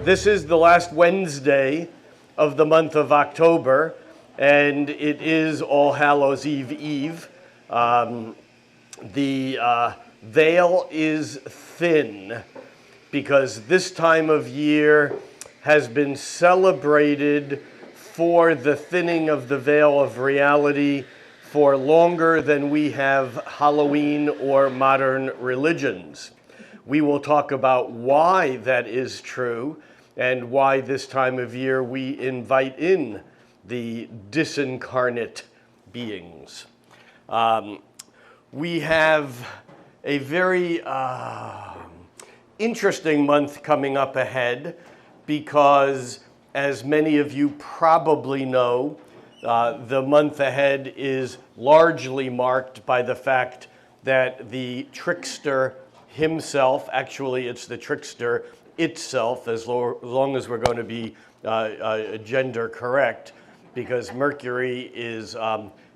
This is the last Wednesday of the month of October, and it is All Hallows Eve. The veil is thin because this time of year has been celebrated for the thinning of the veil of reality for longer than we have Halloween or modern religions. We will talk about why that is true and why this time of year we invite in the disincarnate beings. We have a very interesting month coming up ahead because, as many of you probably know, the month ahead is largely marked by the fact that the trickster himself, actually it's the trickster itself, as long as we're going to be gender correct, because Mercury is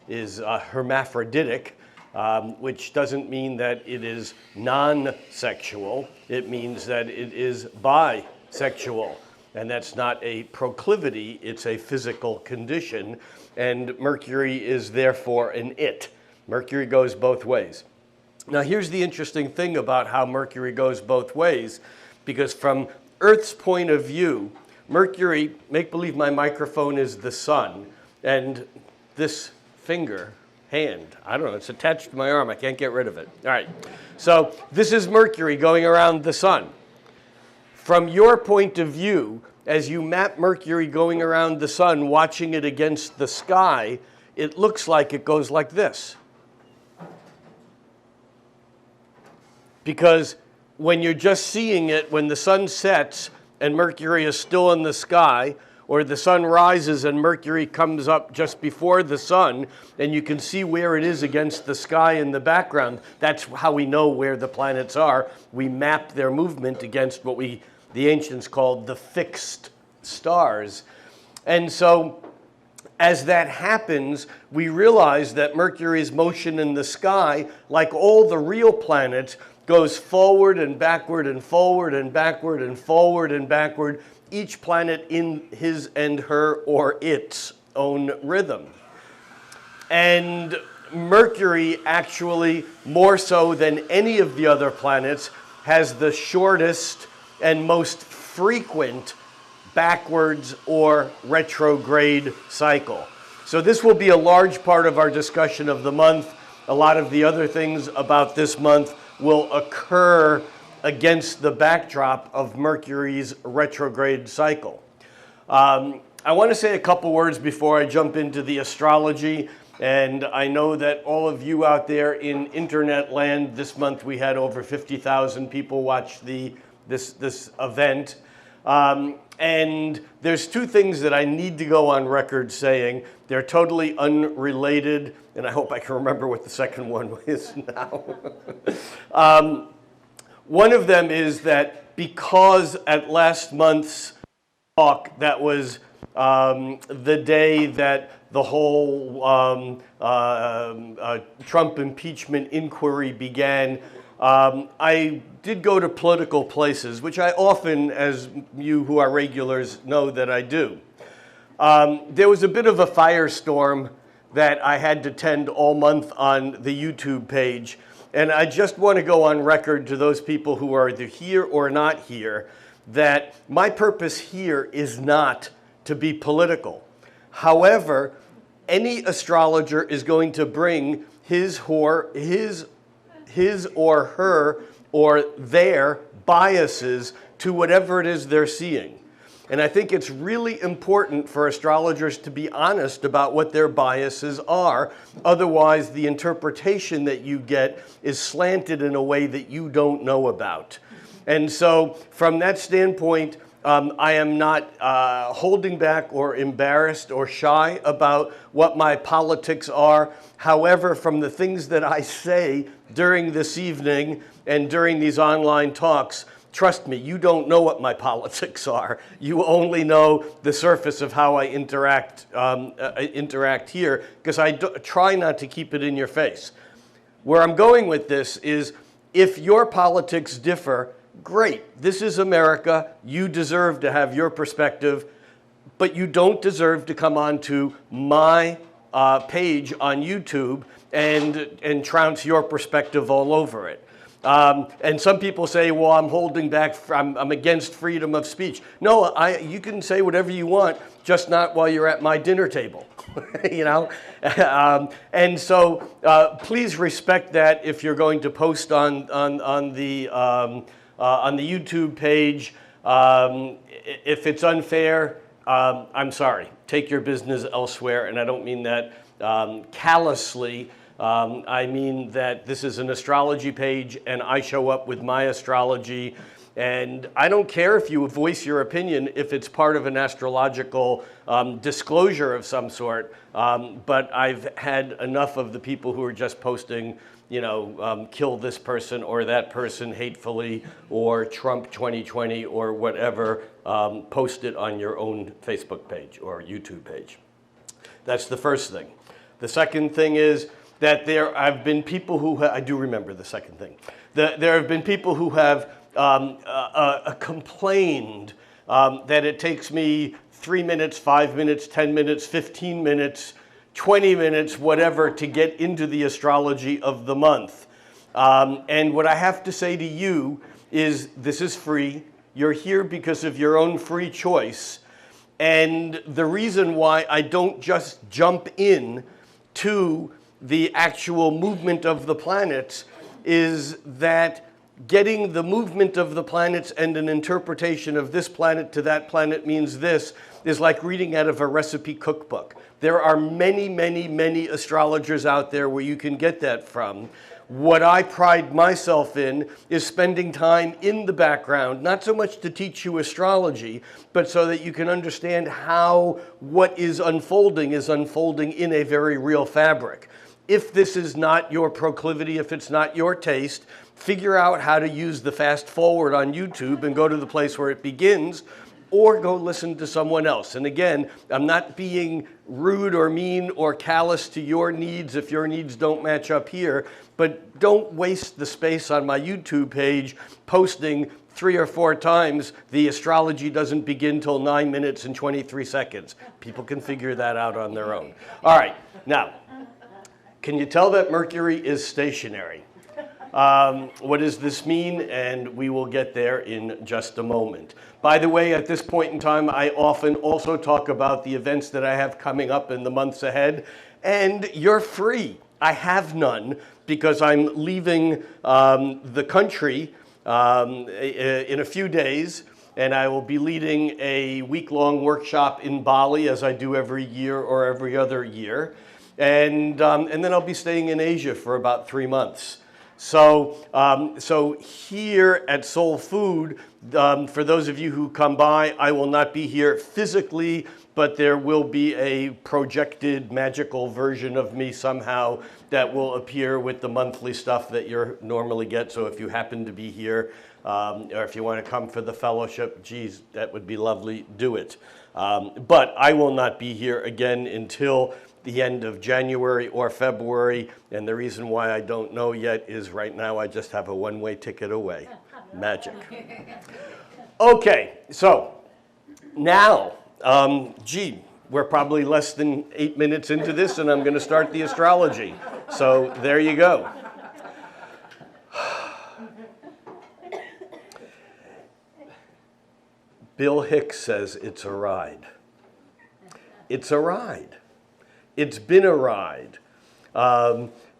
hermaphroditic, which doesn't mean that it is non-sexual. It means that it is bisexual. And that's not a proclivity, it's a physical condition. And Mercury is therefore an it. Mercury goes both ways. Now here's the interesting thing about how Mercury goes both ways, because from Earth's point of view, Mercury, make believe my microphone is the sun, and this hand, I don't know, it's attached to my arm, I can't get rid of it. All right, so this is Mercury going around the sun. From your point of view, as you map Mercury going around the sun, watching it against the sky, it looks like it goes like this. Because when you're just seeing it, when the sun sets and Mercury is still in the sky, or the sun rises and Mercury comes up just before the sun, and you can see where it is against the sky in the background, that's how we know where the planets are. We map their movement against what the ancients called the fixed stars. And so as that happens, we realize that Mercury's motion in the sky, like all the real planets, goes forward and backward and forward and backward and forward and backward, each planet in his and her or its own rhythm. And Mercury actually, more so than any of the other planets, has the shortest and most frequent backwards or retrograde cycle. So this will be a large part of our discussion of the month. A lot of the other things about this month will occur against the backdrop of Mercury's retrograde cycle. I want to say a couple words before I jump into the astrology, and I know that all of you out there in internet land, this month we had over 50,000 people watch this event. And there's two things that I need to go on record saying. They're totally unrelated, and I hope I can remember what the second one is now. One of them is that because at last month's talk, that was the day that the whole Trump impeachment inquiry began, I did go to political places, which I often, as you who are regulars know that I do. There was a bit of a firestorm that I had to tend all month on the YouTube page. And I just want to go on record to those people who are either here or not here that my purpose here is not to be political. However, any astrologer is going to bring his or her or their biases to whatever it is they're seeing. And I think it's really important for astrologers to be honest about what their biases are. Otherwise, the interpretation that you get is slanted in a way that you don't know about. And so from that standpoint, I am not holding back or embarrassed or shy about what my politics are. However, from the things that I say during this evening and during these online talks, trust me, you don't know what my politics are. You only know the surface of how I interact here, because I try not to keep it in your face. Where I'm going with this is, if your politics differ, great. This is America. You deserve to have your perspective, but you don't deserve to come onto my page on YouTube and trounce your perspective all over it. And some people say, well, I'm holding back, I'm against freedom of speech. No, you can say whatever you want, just not while you're at my dinner table, you know? And so please respect that if you're going to post on the YouTube page. If it's unfair, I'm sorry, take your business elsewhere, and I don't mean that callously. I mean that this is an astrology page and I show up with my astrology, and I don't care if you voice your opinion if it's part of an astrological disclosure of some sort, but I've had enough of the people who are just posting, you know, kill this person or that person hatefully, or Trump 2020 or whatever, post it on your own Facebook page or YouTube page. That's the first thing. The second thing is that there have been people who, I do remember the second thing, there have been people who have complained that it takes me 3 minutes, 5 minutes, 10 minutes, 15 minutes, 20 minutes, whatever, to get into the astrology of the month. And what I have to say to you is this is free. You're here because of your own free choice. And the reason why I don't just jump in to the actual movement of the planets is that getting the movement of the planets and an interpretation of this planet to that planet means this is like reading out of a recipe cookbook. There are many, many, many astrologers out there where you can get that from. What I pride myself in is spending time in the background, not so much to teach you astrology, but so that you can understand how what is unfolding in a very real fabric. If this is not your proclivity, if it's not your taste, figure out how to use the fast forward on YouTube and go to the place where it begins, or go listen to someone else. And again, I'm not being rude or mean or callous to your needs if your needs don't match up here, but don't waste the space on my YouTube page posting 3 or 4 times the astrology doesn't begin till 9 minutes and 23 seconds. People can figure that out on their own. All right, now, can you tell that Mercury is stationary? What does this mean? And we will get there in just a moment. By the way, at this point in time, I often also talk about the events that I have coming up in the months ahead, and you're free. I have none because I'm leaving the country in a few days, and I will be leading a week-long workshop in Bali, as I do every year or every other year. And then I'll be staying in Asia for about 3 months. So here at Soul Food, for those of you who come by, I will not be here physically, but there will be a projected magical version of me somehow that will appear with the monthly stuff that you normally get. So if you happen to be here, or if you want to come for the fellowship, geez, that would be lovely, do it. But I will not be here again until the end of January or February, and the reason why I don't know yet is right now I just have a one-way ticket away. Magic. Okay, so now, we're probably less than 8 minutes into this, and I'm going to start the astrology. So there you go. Bill Hicks says it's a ride. It's a ride. It's been a ride.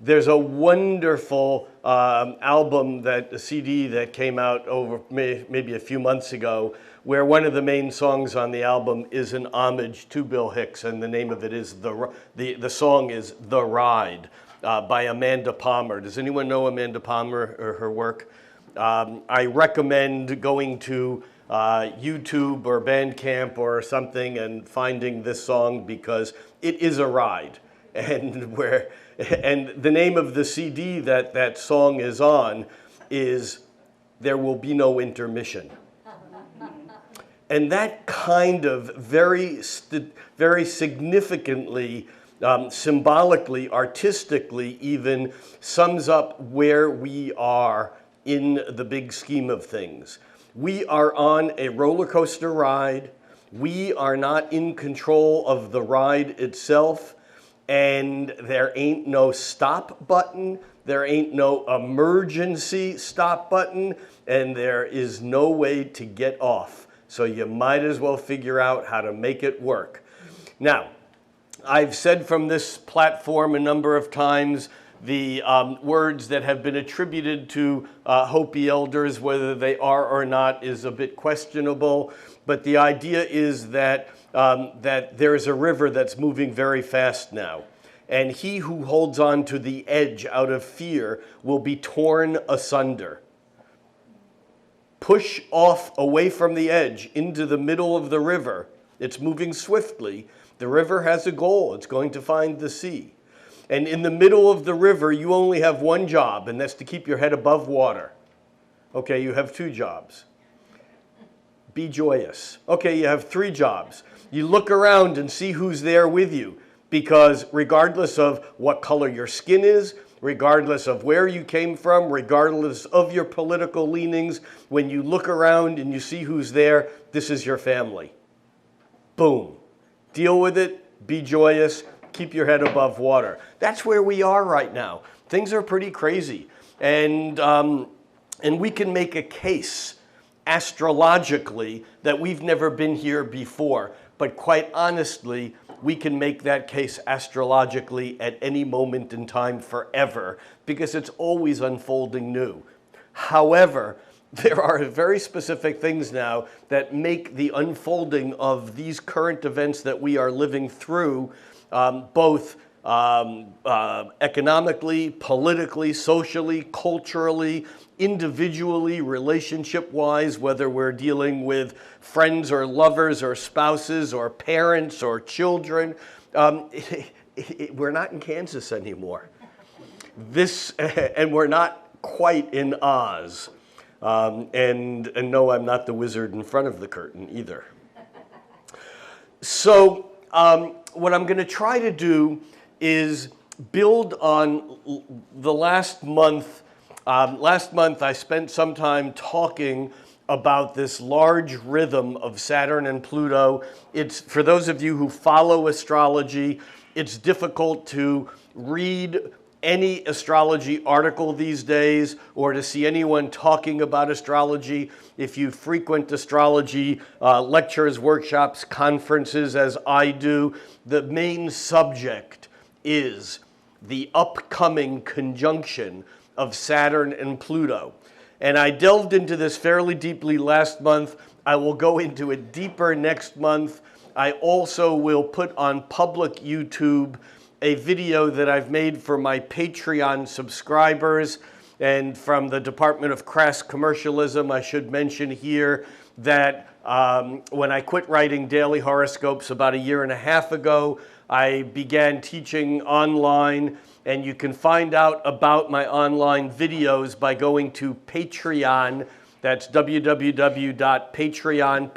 There's a wonderful album, a CD that came out over maybe a few months ago, where one of the main songs on the album is an homage to Bill Hicks, and the name of it is the song is "The Ride" by Amanda Palmer. Does anyone know Amanda Palmer or her work? I recommend going to YouTube or Bandcamp or something and finding this song because it is a ride. And the name of the CD that song is on is "There Will Be No Intermission." And that kind of very significantly, symbolically, artistically even, sums up where we are in the big scheme of things. We are on a roller coaster ride. We are not in control of the ride itself, and there ain't no stop button, there ain't no emergency stop button, and there is no way to get off. So you might as well figure out how to make it work. Now, I've said from this platform a number of times the words that have been attributed to Hopi elders, whether they are or not is a bit questionable. But the idea is that, that there is a river that's moving very fast now. And he who holds on to the edge out of fear will be torn asunder. Push off away from the edge into the middle of the river. It's moving swiftly. The river has a goal. It's going to find the sea. And in the middle of the river, you only have one job, and that's to keep your head above water. Okay, you have 2 jobs. Be joyous. Okay, you have 3 jobs. You look around and see who's there with you, because regardless of what color your skin is, regardless of where you came from, regardless of your political leanings, when you look around and you see who's there, this is your family. Boom. Deal with it, be joyous, keep your head above water. That's where we are right now. Things are pretty crazy. And we can make a case astrologically that we've never been here before. But quite honestly, we can make that case astrologically at any moment in time forever, because it's always unfolding new. However, there are very specific things now that make the unfolding of these current events that we are living through, both economically, politically, socially, culturally, individually, relationship-wise, whether we're dealing with friends or lovers or spouses or parents or children. We're not in Kansas anymore. And we're not quite in Oz. And no, I'm not the wizard in front of the curtain either. So what I'm going to try to do is build on the last month. Last month I spent some time talking about this large rhythm of Saturn and Pluto. It's, for those of you who follow astrology, it's difficult to read any astrology article these days or to see anyone talking about astrology. If you frequent astrology lectures, workshops, conferences, as I do, the main subject is the upcoming conjunction of Saturn and Pluto. And I delved into this fairly deeply last month. I will go into it deeper next month. I also will put on public YouTube a video that I've made for my Patreon subscribers. And from the Department of Crass Commercialism, I should mention here that when I quit writing daily horoscopes about 1.5 years ago, I began teaching online, and you can find out about my online videos by going to Patreon. That's www.patreon,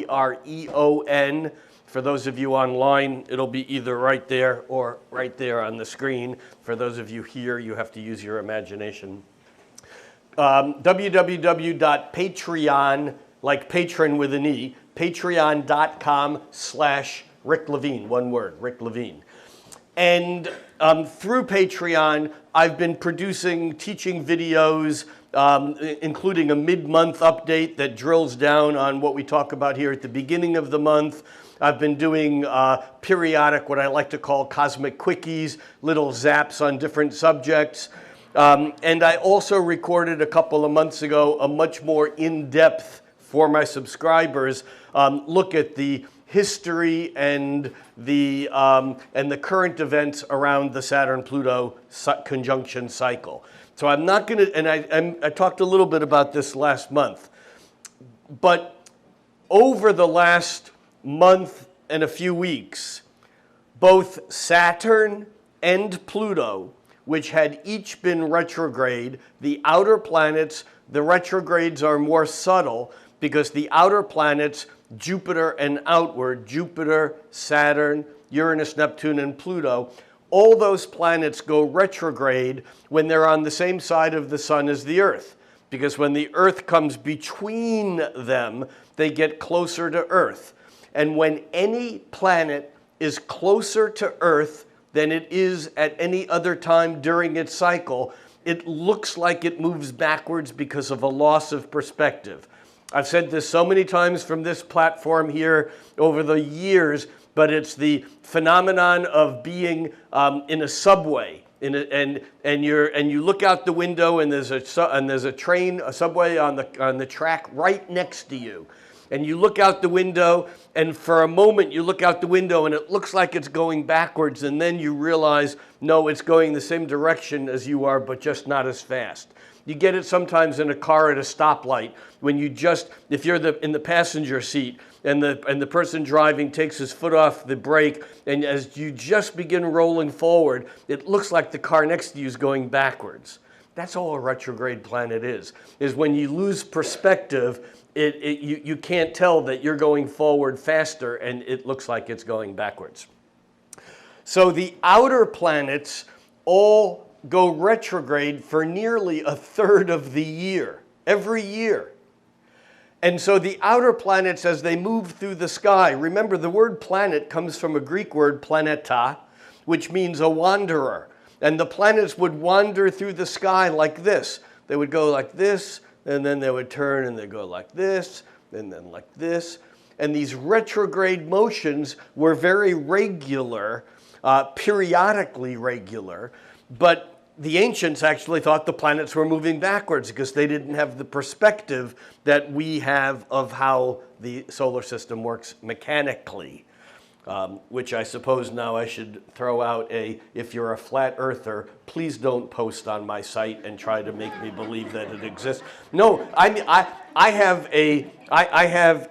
Patreon. For those of you online, it'll be either right there or right there on the screen. For those of you here, you have to use your imagination. www.patreon, like patron with an E, patreon.com/Rick Levine, one word, Rick Levine. And through Patreon, I've been producing teaching videos, including a mid-month update that drills down on what we talk about here at the beginning of the month. I've been doing periodic, what I like to call cosmic quickies, little zaps on different subjects. And I also recorded a couple of months ago a much more in-depth, for my subscribers, look at the history and the current events around the Saturn-Pluto conjunction cycle. So I'm not going to, and I talked a little bit about this last month, but over the last month and a few weeks, both Saturn and Pluto, which had each been retrograde, the outer planets, the retrogrades are more subtle because the outer planets, Jupiter and outward, Jupiter, Saturn, Uranus, Neptune, and Pluto, all those planets go retrograde when they're on the same side of the sun as the Earth. because when the Earth comes between them, they get closer to Earth. And when any planet is closer to Earth than it is at any other time during its cycle, it looks like it moves backwards because of a loss of perspective. I've said this so many times from this platform here over the years, but it's the phenomenon of being in a subway, and you look out the window, and there's a train, a subway on the track right next to you. And you look out the window, and for a moment you look out the window and it looks like it's going backwards, and then you realize, no, it's going the same direction as you are, but just not as fast. You get it sometimes in a car at a stoplight, when if you're in the passenger seat and the person driving takes his foot off the brake, and as you just begin rolling forward, it looks like the car next to you is going backwards. That's all a retrograde planet is when you lose perspective. You can't tell that you're going forward faster, and it looks like it's going backwards. So the outer planets all go retrograde for nearly a third of the year, every year. And so the outer planets, as they move through the sky, remember the word planet comes from a Greek word planeta, which means a wanderer. And the planets would wander through the sky like this. They would go like this, and then they would turn and they'd go like this, and then like this. And these retrograde motions were very regular, periodically regular, but the ancients actually thought the planets were moving backwards because they didn't have the perspective that we have of how the solar system works mechanically. Which I suppose now I should throw out if you're a flat earther, please don't post on my site and try to make me believe that it exists. No, I have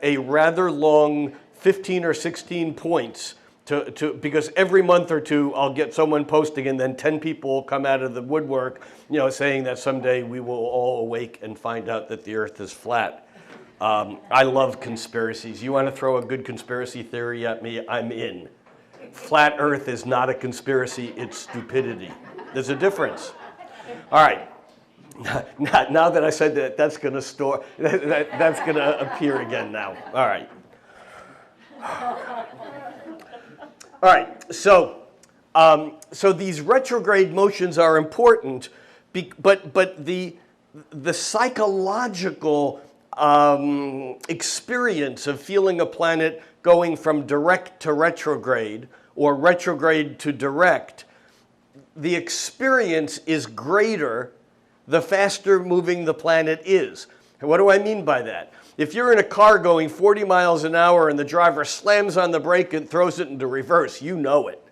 a rather long 15 or 16 points because every month or two I'll get someone posting, and then 10 people will come out of the woodwork, saying that someday we will all awake and find out that the earth is flat. I love conspiracies. You want to throw a good conspiracy theory at me, I'm in. Flat Earth is not a conspiracy, it's stupidity. There's a difference. All right. Now that I said that, that's going to appear again now. All right. All right. So these retrograde motions are important, but the psychological experience of feeling a planet going from direct to retrograde or retrograde to direct, the experience is greater the faster moving the planet is. And what do I mean by that? If you're in a car going 40 miles an hour and the driver slams on the brake and throws it into reverse, you know it.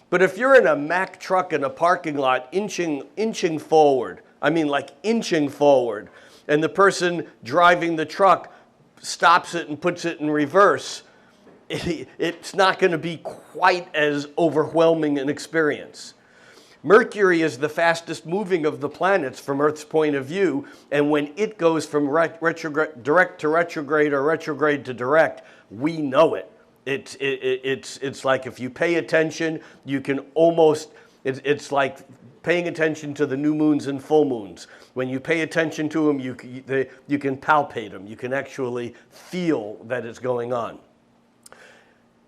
But if you're in a Mack truck in a parking lot inching forward, I mean like inching forward, and the person driving the truck stops it and puts it in reverse, it's not going to be quite as overwhelming an experience. Mercury is the fastest moving of the planets from Earth's point of view, and when it goes from direct to retrograde or retrograde to direct, we know it. It's like if you pay attention, you can almost, it's like paying attention to the new moons and full moons. When you pay attention to them, you can palpate them. You can actually feel that it's going on.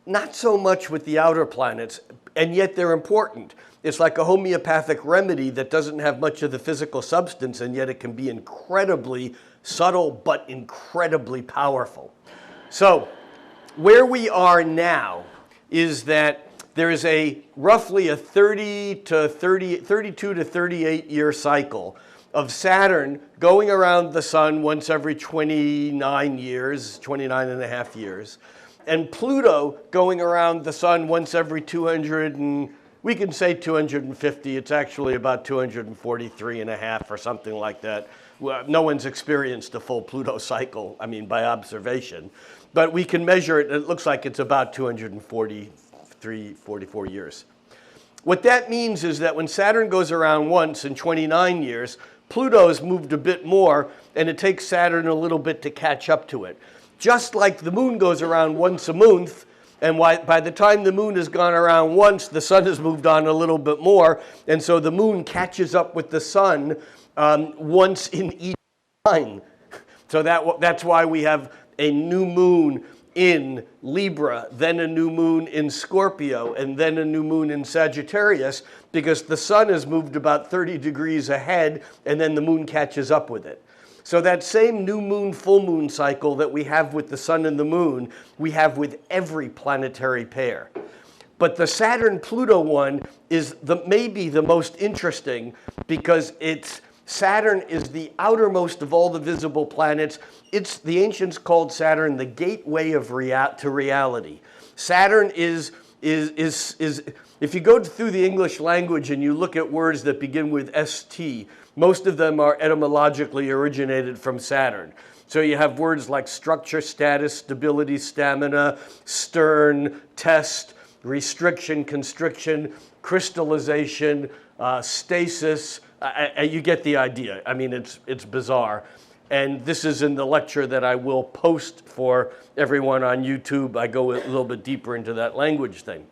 Not so much with the outer planets, and yet they're important. It's like a homeopathic remedy that doesn't have much of the physical substance, and yet it can be incredibly subtle but incredibly powerful. So where we are now is that there is roughly a 32 to 38 year cycle of Saturn going around the sun once every 29 years, 29 and a half years, and Pluto going around the sun once every 200 and we can say 250. It's actually about 243 and a half or something like that. Well, no one's experienced a full Pluto cycle, I mean, by observation. But we can measure it. It looks like it's about 243, 44 years. What that means is that when Saturn goes around once in 29 years, Pluto's moved a bit more, and it takes Saturn a little bit to catch up to it. Just like the moon goes around once a month, and by the time the moon has gone around once, the sun has moved on a little bit more, and so the moon catches up with the sun once in each sign. So that's why we have a new moon in Libra, then a new moon in Scorpio, and then a new moon in Sagittarius, because the sun has moved about 30 degrees ahead, and then the moon catches up with it. So that same new moon, full moon cycle that we have with the sun and the moon, we have with every planetary pair. But the Saturn-Pluto one is maybe the most interesting, because Saturn is the outermost of all the visible planets. The ancients called Saturn the gateway to reality. Saturn is if you go through the English language and you look at words that begin with ST, most of them are etymologically originated from Saturn. So you have words like structure, status, stability, stamina, stern, test, restriction, constriction, crystallization, stasis. You get the idea. I mean, it's bizarre. And this is in the lecture that I will post for everyone on YouTube. I go a little bit deeper into that language thing.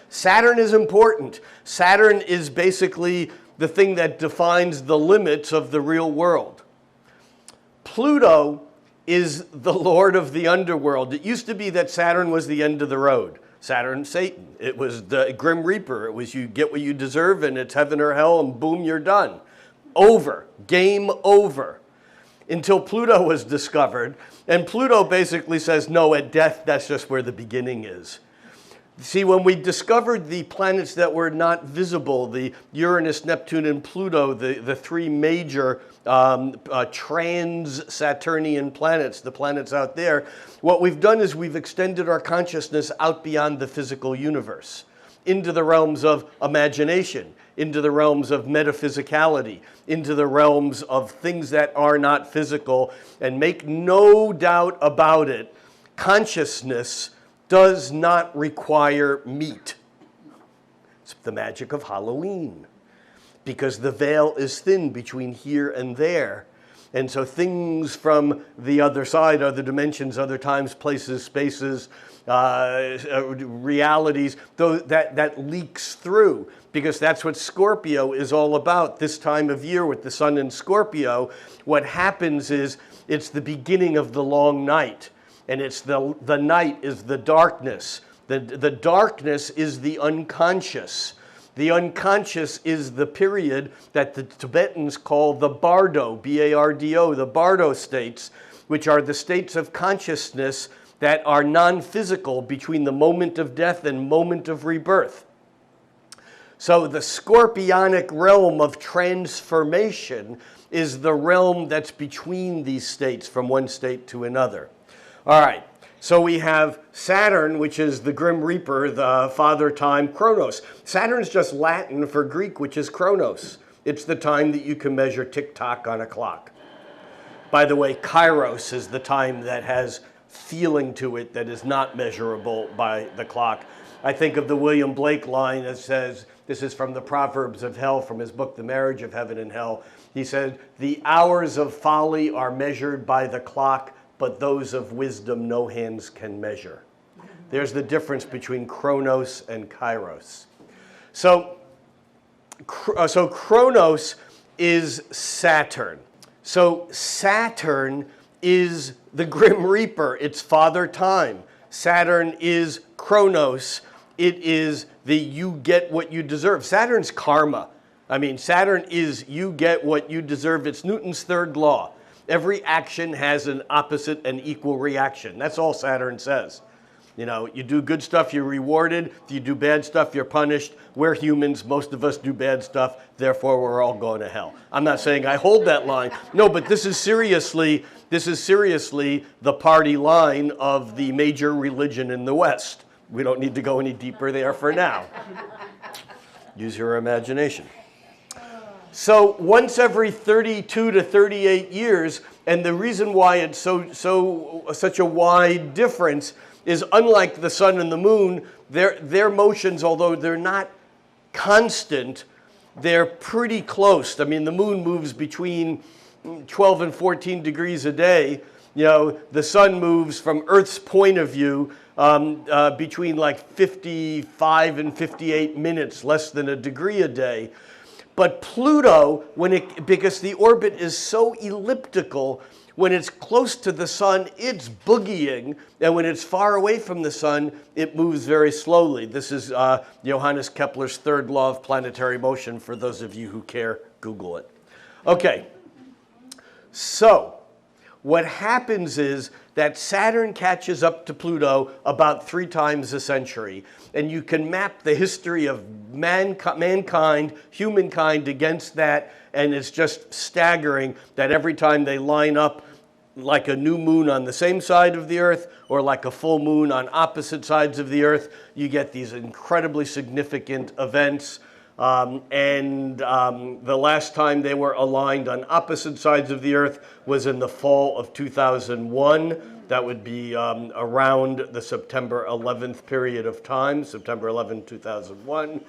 Saturn is important. Saturn is basically the thing that defines the limits of the real world. Pluto is the lord of the underworld. It used to be that Saturn was the end of the road. Saturn, Satan. It was the Grim Reaper. It was you get what you deserve and it's heaven or hell and boom, you're done. Over. Game over. Until Pluto was discovered. And Pluto basically says, no, at death, that's just where the beginning is. See, when we discovered the planets that were not visible, the Uranus, Neptune, and Pluto, the three major trans-Saturnian planets, the planets out there, what we've done is we've extended our consciousness out beyond the physical universe, into the realms of imagination, into the realms of metaphysicality, into the realms of things that are not physical. And make no doubt about it, consciousness does not require meat. It's the magic of Halloween, because the veil is thin between here and there. And so things from the other side, other dimensions, other times, places, spaces, realities, that leaks through, because that's what Scorpio is all about. This time of year with the sun in Scorpio, what happens is it's the beginning of the long night. And it's the night is the darkness. The darkness is the unconscious. The unconscious is the period that the Tibetans call the Bardo, B-A-R-D-O, the Bardo states, which are the states of consciousness that are non-physical between the moment of death and moment of rebirth. So the scorpionic realm of transformation is the realm that's between these states, from one state to another. All right, so we have Saturn, which is the Grim Reaper, the father time, Chronos. Saturn is just Latin for Greek, which is Chronos. It's the time that you can measure tick-tock on a clock. By the way, Kairos is the time that has feeling to it that is not measurable by the clock. I think of the William Blake line that says, this is from the Proverbs of Hell, from his book, The Marriage of Heaven and Hell. He said, the hours of folly are measured by the clock, but those of wisdom no hands can measure. There's the difference between Chronos and Kairos. So Chronos is Saturn. So Saturn is the Grim Reaper. It's father time. Saturn is Chronos. It is the you get what you deserve. Saturn's karma. I mean, Saturn is you get what you deserve. It's Newton's third law. Every action has an opposite and equal reaction. That's all Saturn says. You know, you do good stuff, you're rewarded. If you do bad stuff, you're punished. We're humans. Most of us do bad stuff. Therefore, we're all going to hell. I'm not saying I hold that line. No, but this is seriously the party line of the major religion in the West. We don't need to go any deeper there for now. Use your imagination. So once every 32 to 38 years, and the reason why it's such a wide difference is, unlike the sun and the moon, their motions, although they're not constant, they're pretty close. I mean, the moon moves between 12 and 14 degrees a day. You know, the sun moves from Earth's point of view between like 55 and 58 minutes, less than a degree a day. But Pluto, because the orbit is so elliptical, when it's close to the sun, it's boogieing, and when it's far away from the sun, it moves very slowly. This is Johannes Kepler's third law of planetary motion. For those of you who care, Google it. Okay, so what happens is that Saturn catches up to Pluto about 3 times a century, and you can map the history of mankind, humankind against that, and it's just staggering that every time they line up like a new moon on the same side of the Earth or like a full moon on opposite sides of the Earth, you get these incredibly significant events. The last time they were aligned on opposite sides of the Earth was in the fall of 2001. That would be around the September 11th period of time, September 11, 2001.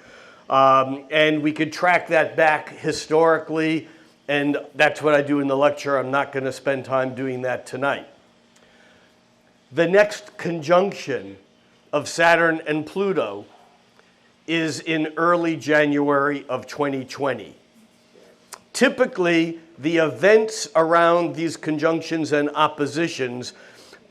And we could track that back historically, and that's what I do in the lecture. I'm not going to spend time doing that tonight. The next conjunction of Saturn and Pluto is in early January of 2020. Typically, the events around these conjunctions and oppositions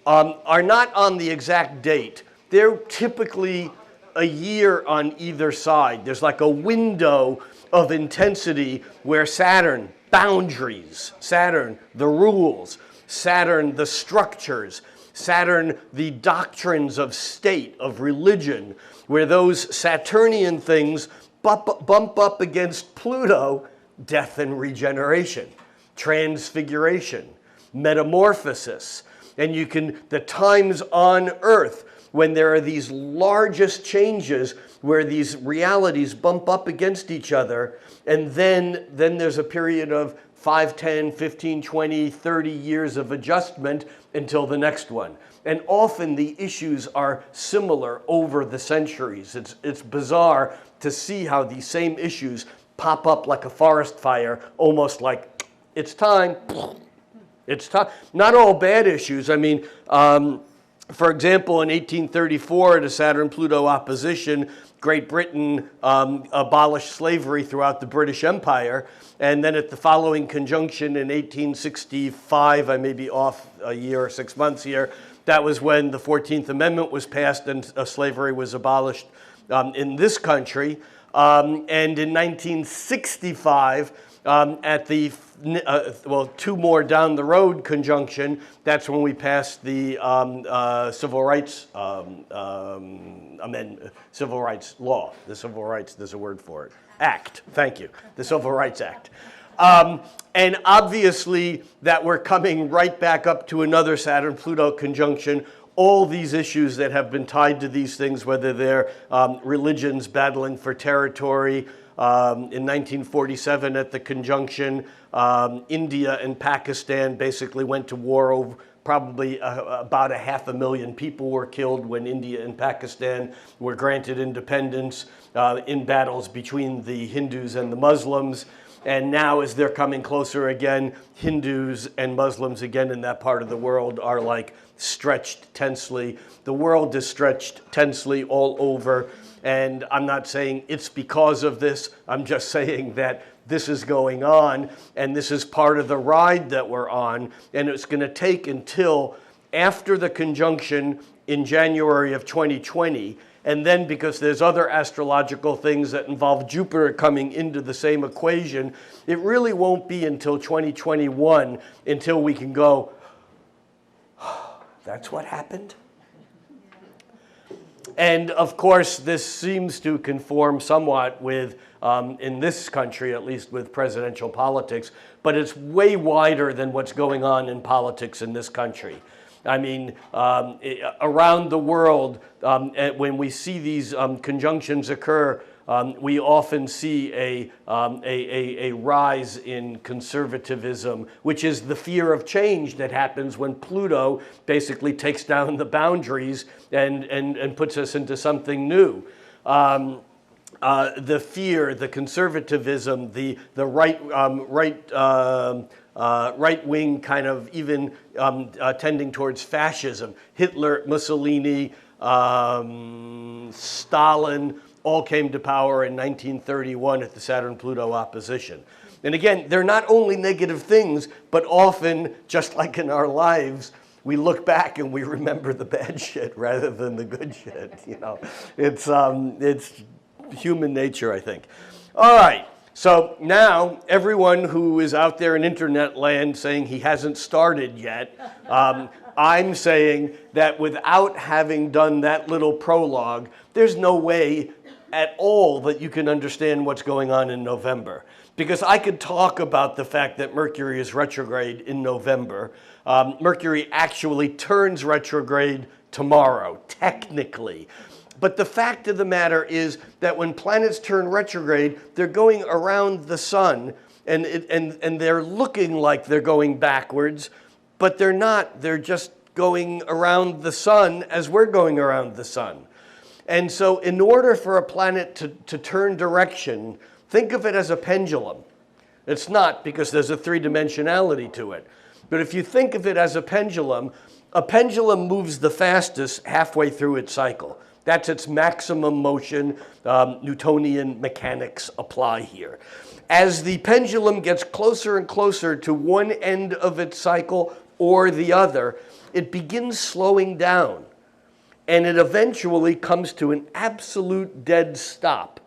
are not on the exact date. They're typically a year on either side. There's like a window of intensity where Saturn, boundaries, Saturn, the rules, Saturn, the structures, Saturn, the doctrines of state, of religion, where those Saturnian things bump up against Pluto, death and regeneration, transfiguration, metamorphosis. And the times on Earth when there are these largest changes where these realities bump up against each other, and then there's a period of 5, 10, 15, 20, 30 years of adjustment until the next one. And often the issues are similar over the centuries. It's bizarre to see how these same issues pop up like a forest fire, almost like it's time. It's time. Not all bad issues. I mean, for example, in 1834, the Saturn-Pluto opposition, Great Britain abolished slavery throughout the British Empire. And then at the following conjunction in 1865, I may be off a year or 6 months here, that was when the 14th Amendment was passed and slavery was abolished in this country. And in 1965, at the, 2 more down the road conjunction, that's when we passed the Civil Rights Civil Rights Law. The Civil Rights, there's a word for it. Act, thank you. The Civil Rights Act. And obviously that we're coming right back up to another Saturn-Pluto conjunction. All these issues that have been tied to these things, whether they're religions battling for territory. In 1947 at the conjunction, India and Pakistan basically went to war over probably about 500,000 people were killed when India and Pakistan were granted independence in battles between the Hindus and the Muslims. And now as they're coming closer again, Hindus and Muslims again in that part of the world are like stretched tensely. The world is stretched tensely all over. And I'm not saying it's because of this. I'm just saying that this is going on, and this is part of the ride that we're on. And it's going to take until after the conjunction in January of 2020. And then because there's other astrological things that involve Jupiter coming into the same equation, it really won't be until 2021 until we can go, that's what happened? And of course, this seems to conform somewhat with, in this country at least, with presidential politics, but it's way wider than what's going on in politics in this country. I mean, around the world, when we see these conjunctions occur, we often see a rise in conservatism, which is the fear of change that happens when Pluto basically takes down the boundaries and puts us into something new. The fear, the conservatism, the right-wing kind of even tending towards fascism. Hitler, Mussolini, Stalin, all came to power in 1931 at the Saturn-Pluto opposition. And again, they're not only negative things, but often, just like in our lives, we look back and we remember the bad shit rather than the good shit. You know, it's human nature, I think. All right. So now everyone who is out there in internet land saying he hasn't started yet, I'm saying that without having done that little prologue, there's no way at all that you can understand what's going on in November. Because I could talk about the fact that Mercury is retrograde in November. Mercury actually turns retrograde tomorrow, technically. But the fact of the matter is that when planets turn retrograde, they're going around the sun, and they're looking like they're going backwards, but they're not. They're just going around the sun as we're going around the sun. And so in order for a planet to turn direction, think of it as a pendulum. It's not, because there's a three-dimensionality to it. But if you think of it as a pendulum moves the fastest halfway through its cycle. That's its maximum motion. Newtonian mechanics apply here. As the pendulum gets closer and closer to one end of its cycle or the other, it begins slowing down. And it eventually comes to an absolute dead stop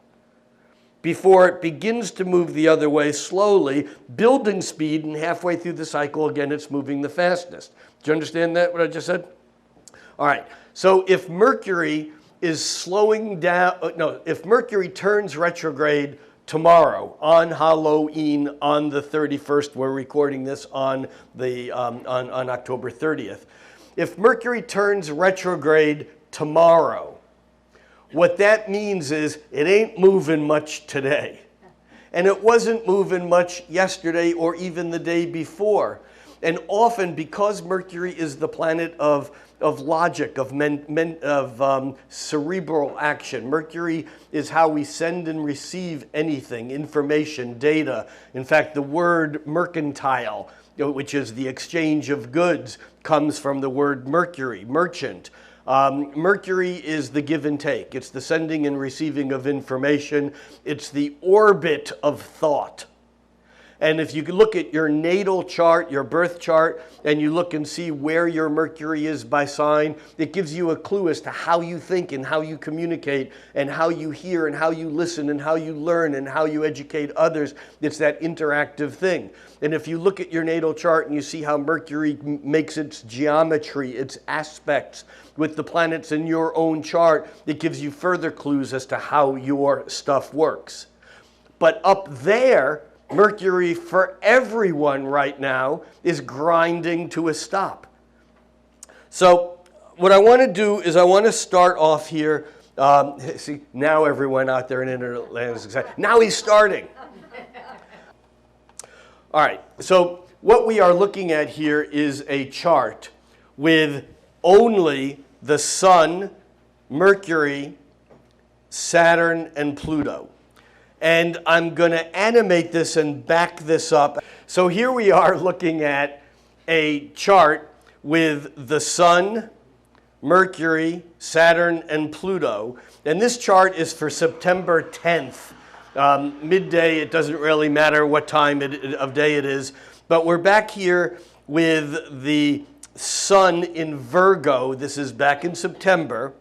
before it begins to move the other way slowly, building speed, and halfway through the cycle, again, it's moving the fastest. Do you understand that, what I just said? All right, so if Mercury is slowing down, if Mercury turns retrograde tomorrow on Halloween on the 31st, we're recording this on October 30th. If Mercury turns retrograde tomorrow, what that means is it ain't moving much today. And it wasn't moving much yesterday or even the day before. And often, because Mercury is the planet of logic, of cerebral action. Mercury is how we send and receive anything, information, data. In fact, the word mercantile, which is the exchange of goods, comes from the word Mercury, merchant. Mercury is the give and take. It's the sending and receiving of information. It's the orbit of thought. And if you look at your natal chart, your birth chart, and you look and see where your Mercury is by sign, it gives you a clue as to how you think and how you communicate and how you hear and how you listen and how you learn and how you educate others. It's that interactive thing. And if you look at your natal chart and you see how Mercury makes its geometry, its aspects with the planets in your own chart, it gives you further clues as to how your stuff works. But up there, Mercury for everyone right now is grinding to a stop. So what I want to do is I want to start off here. See, now everyone out there in internet land is excited. Now he's starting. All right, so what we are looking at here is a chart with only the Sun, Mercury, Saturn, and Pluto. And I'm going to animate this and back this up. So here we are looking at a chart with the Sun, Mercury, Saturn, and Pluto. And this chart is for September 10th. Midday, it doesn't really matter what time of day it is. But we're back here with the Sun in Virgo. This is back in September.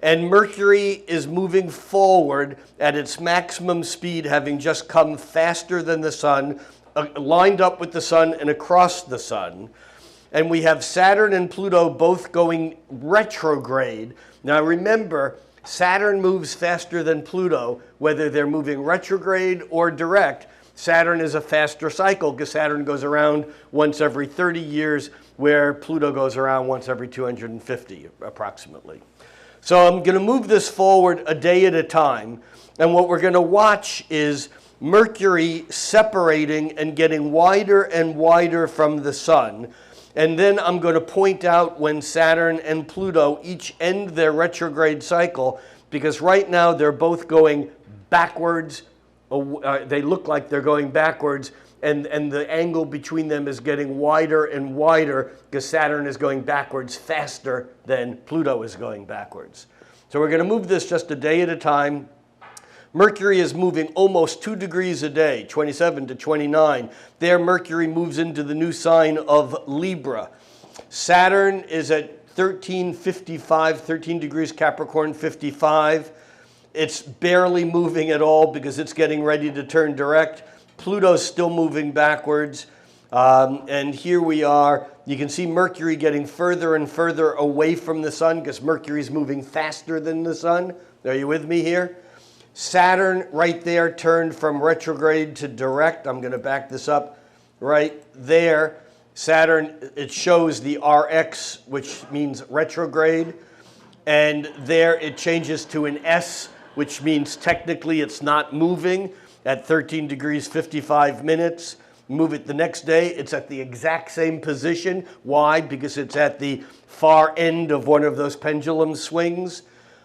And Mercury is moving forward at its maximum speed, having just come faster than the Sun, lined up with the Sun and across the Sun. And we have Saturn and Pluto both going retrograde. Now remember, Saturn moves faster than Pluto, whether they're moving retrograde or direct. Saturn is a faster cycle because Saturn goes around once every 30 years, where Pluto goes around once every 250 approximately. So I'm going to move this forward a day at a time, and what we're going to watch is Mercury separating and getting wider and wider from the Sun, and then I'm going to point out when Saturn and Pluto each end their retrograde cycle, because right now they're both going backwards. They look like they're going backwards, and the angle between them is getting wider and wider because Saturn is going backwards faster than Pluto is going backwards. So we're going to move this just a day at a time. Mercury is moving almost 2 degrees a day, 27 to 29. There, Mercury moves into the new sign of Libra. Saturn is at 1355, 13 degrees Capricorn 55. It's barely moving at all because it's getting ready to turn direct. Pluto's still moving backwards. And here we are. You can see Mercury getting further and further away from the sun because Mercury's moving faster than the sun. Are you with me here? Saturn right there turned from retrograde to direct. I'm going to back this up right there. Saturn, it shows the RX, which means retrograde. And there it changes to an S, which means technically it's not moving at 13 degrees 55 minutes. Move it the next day, it's at the exact same position. Why? Because it's at the far end of one of those pendulum swings.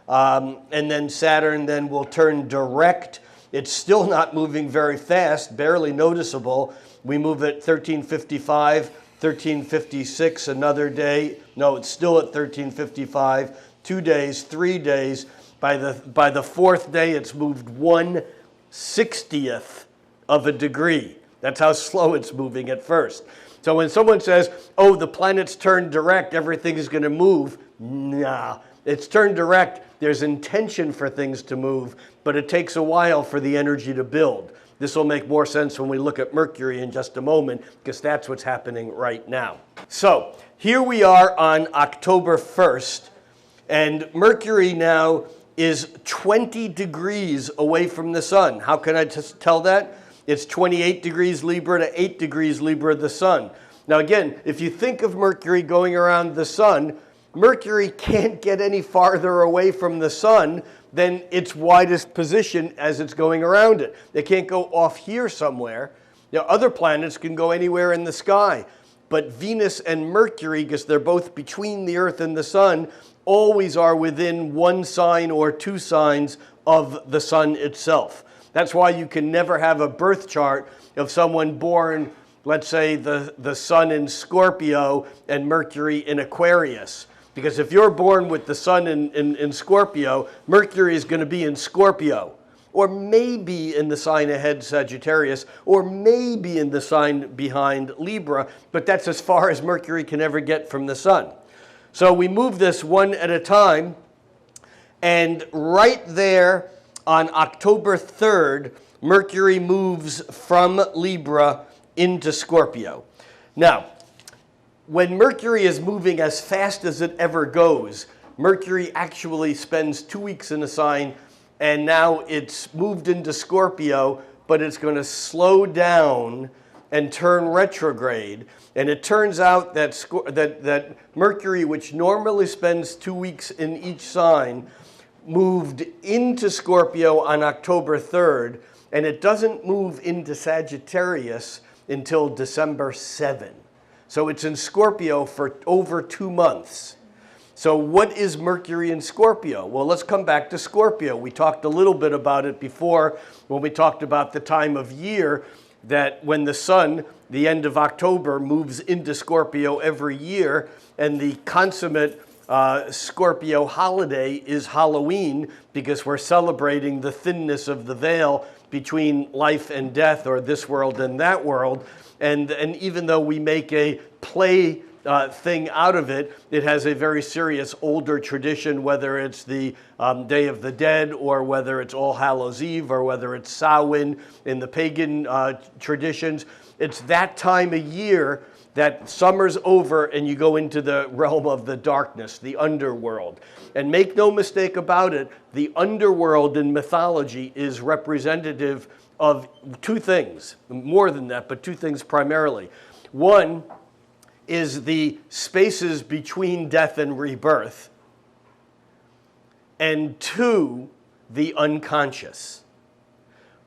And then Saturn then will turn direct. It's still not moving very fast, barely noticeable. We move at 1355, 1356 another day. No, it's still at 1355. 2 days, 3 days. By the fourth day, it's moved 1/60th of a degree. That's how slow it's moving at first. So when someone says, oh, the planet's turned direct, everything is going to move, nah. It's turned direct. There's intention for things to move, but it takes a while for the energy to build. This will make more sense when we look at Mercury in just a moment, because that's what's happening right now. So here we are on October 1st, and Mercury now is 20 degrees away from the sun. How can I just tell that? It's 28 degrees Libra to 8 degrees Libra the sun. Now again, if you think of Mercury going around the sun, Mercury can't get any farther away from the sun than its widest position as it's going around it. They can't go off here somewhere. Now, other planets can go anywhere in the sky, but Venus and Mercury, because they're both between the Earth and the sun, always are within one sign or two signs of the sun itself. That's why you can never have a birth chart of someone born, let's say, the sun in Scorpio and Mercury in Aquarius. Because if you're born with the sun in Scorpio, Mercury is going to be in Scorpio, or maybe in the sign ahead, Sagittarius, or maybe in the sign behind, Libra, but that's as far as Mercury can ever get from the sun. So we move this one at a time, and right there on October 3rd, Mercury moves from Libra into Scorpio. Now, when Mercury is moving as fast as it ever goes, Mercury actually spends 2 weeks in a sign, and now it's moved into Scorpio, but it's going to slow down and turn retrograde. And it turns out that, that Mercury, which normally spends 2 weeks in each sign, moved into Scorpio on October 3rd, and it doesn't move into Sagittarius until December 7th. So it's in Scorpio for over 2 months. So what is Mercury in Scorpio? Well, let's come back to Scorpio. We talked a little bit about it before when we talked about the time of year that when the sun, the end of October, moves into Scorpio every year, and the consummate Scorpio holiday is Halloween, because we're celebrating the thinness of the veil between life and death, or this world and that world. And even though we make a play thing out of it, it has a very serious older tradition, whether it's the Day of the Dead, or whether it's All Hallows Eve, or whether it's Samhain in the pagan traditions. It's that time of year that summer's over and you go into the realm of the darkness, the underworld. And make no mistake about it, the underworld in mythology is representative of two things, more than that, but two things primarily. One is the spaces between death and rebirth, and two, the unconscious.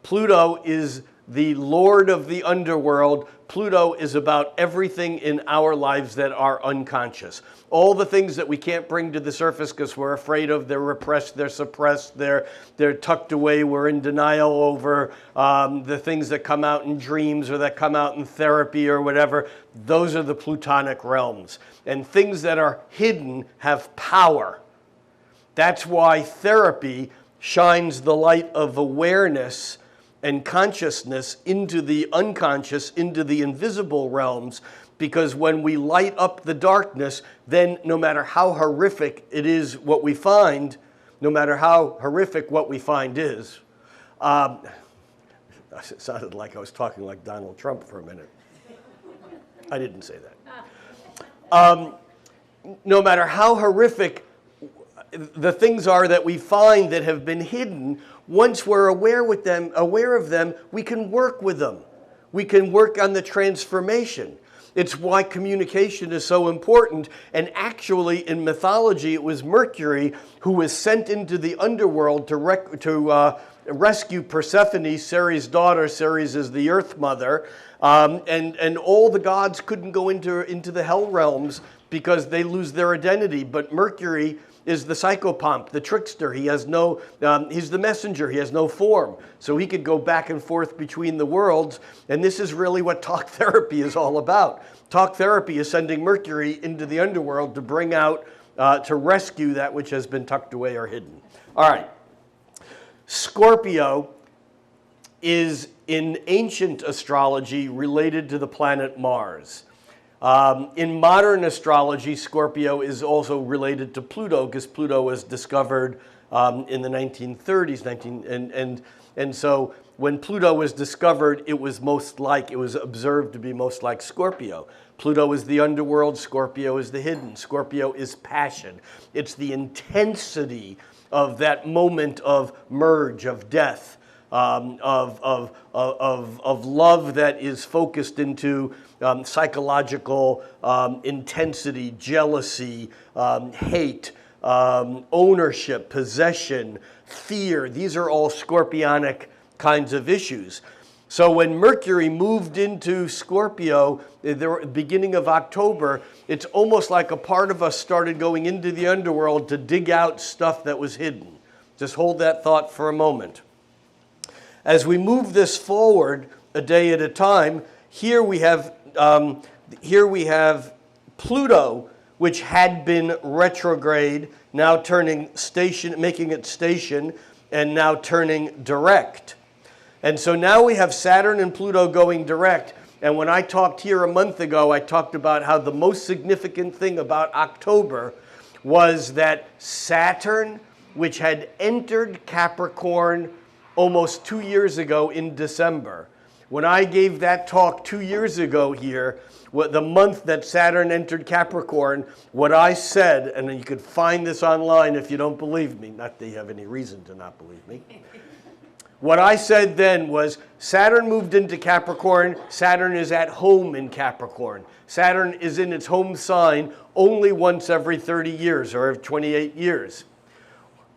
Pluto is the lord of the underworld. Pluto is about everything in our lives that are unconscious. All the things that we can't bring to the surface because we're afraid of, they're repressed, they're suppressed, they're tucked away, we're in denial over the things that come out in dreams or that come out in therapy or whatever. Those are the Plutonic realms. And things that are hidden have power. That's why therapy shines the light of awareness and consciousness into the unconscious, into the invisible realms, because when we light up the darkness, then no matter how horrific it is what we find, no matter how horrific what we find is, it sounded like I was talking like Donald Trump for a minute. I didn't say that. No matter how horrific the things are that we find that have been hidden, once we're aware of them, we can work with them. We can work on the transformation. It's why communication is so important. And actually, in mythology, it was Mercury who was sent into the underworld to rescue Persephone, Ceres' daughter. Ceres is the Earth Mother. And all the gods couldn't go into the hell realms because they lose their identity. But Mercury is the psychopomp, the trickster. He has no, he's the messenger. He has no form. So he could go back and forth between the worlds. And this is really what talk therapy is all about. Talk therapy is sending Mercury into the underworld to bring out, to rescue that which has been tucked away or hidden. All right. Scorpio is in ancient astrology related to the planet Mars. In modern astrology, Scorpio is also related to Pluto because Pluto was discovered in the 1930s. And so when Pluto was discovered, it was observed to be most like Scorpio. Pluto is the underworld, Scorpio is the hidden. Scorpio is passion. It's the intensity of that moment of merge, of death, of love that is focused into psychological intensity, jealousy, hate, ownership, possession, fear. These are all scorpionic kinds of issues. So when Mercury moved into Scorpio at the beginning of October, it's almost like a part of us started going into the underworld to dig out stuff that was hidden. Just hold that thought for a moment. As we move this forward a day at a time, here we have Pluto, which had been retrograde, now turning station, making it station, and now turning direct. And so now we have Saturn and Pluto going direct. And when I talked here a month ago, I talked about how the most significant thing about October was that Saturn, which had entered Capricorn almost 2 years ago in December. When I gave that talk 2 years ago here, the month that Saturn entered Capricorn, what I said, and you could find this online if you don't believe me, not that you have any reason to not believe me. What I said then was Saturn moved into Capricorn. Saturn is at home in Capricorn. Saturn is in its home sign only once every 30 years or 28 years.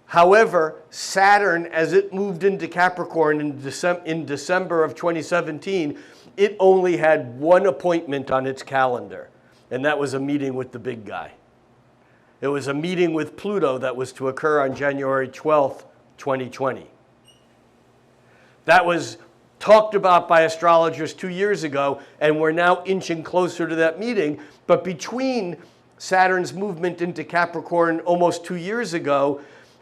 However, Saturn, as it moved into Capricorn in December of 2017, it only had one appointment on its calendar, and that was a meeting with the big guy. It was a meeting with Pluto that was to occur on January 12th, 2020. That was talked about by astrologers 2 years ago, and we're now inching closer to that meeting. But between Saturn's movement into Capricorn almost 2 years ago,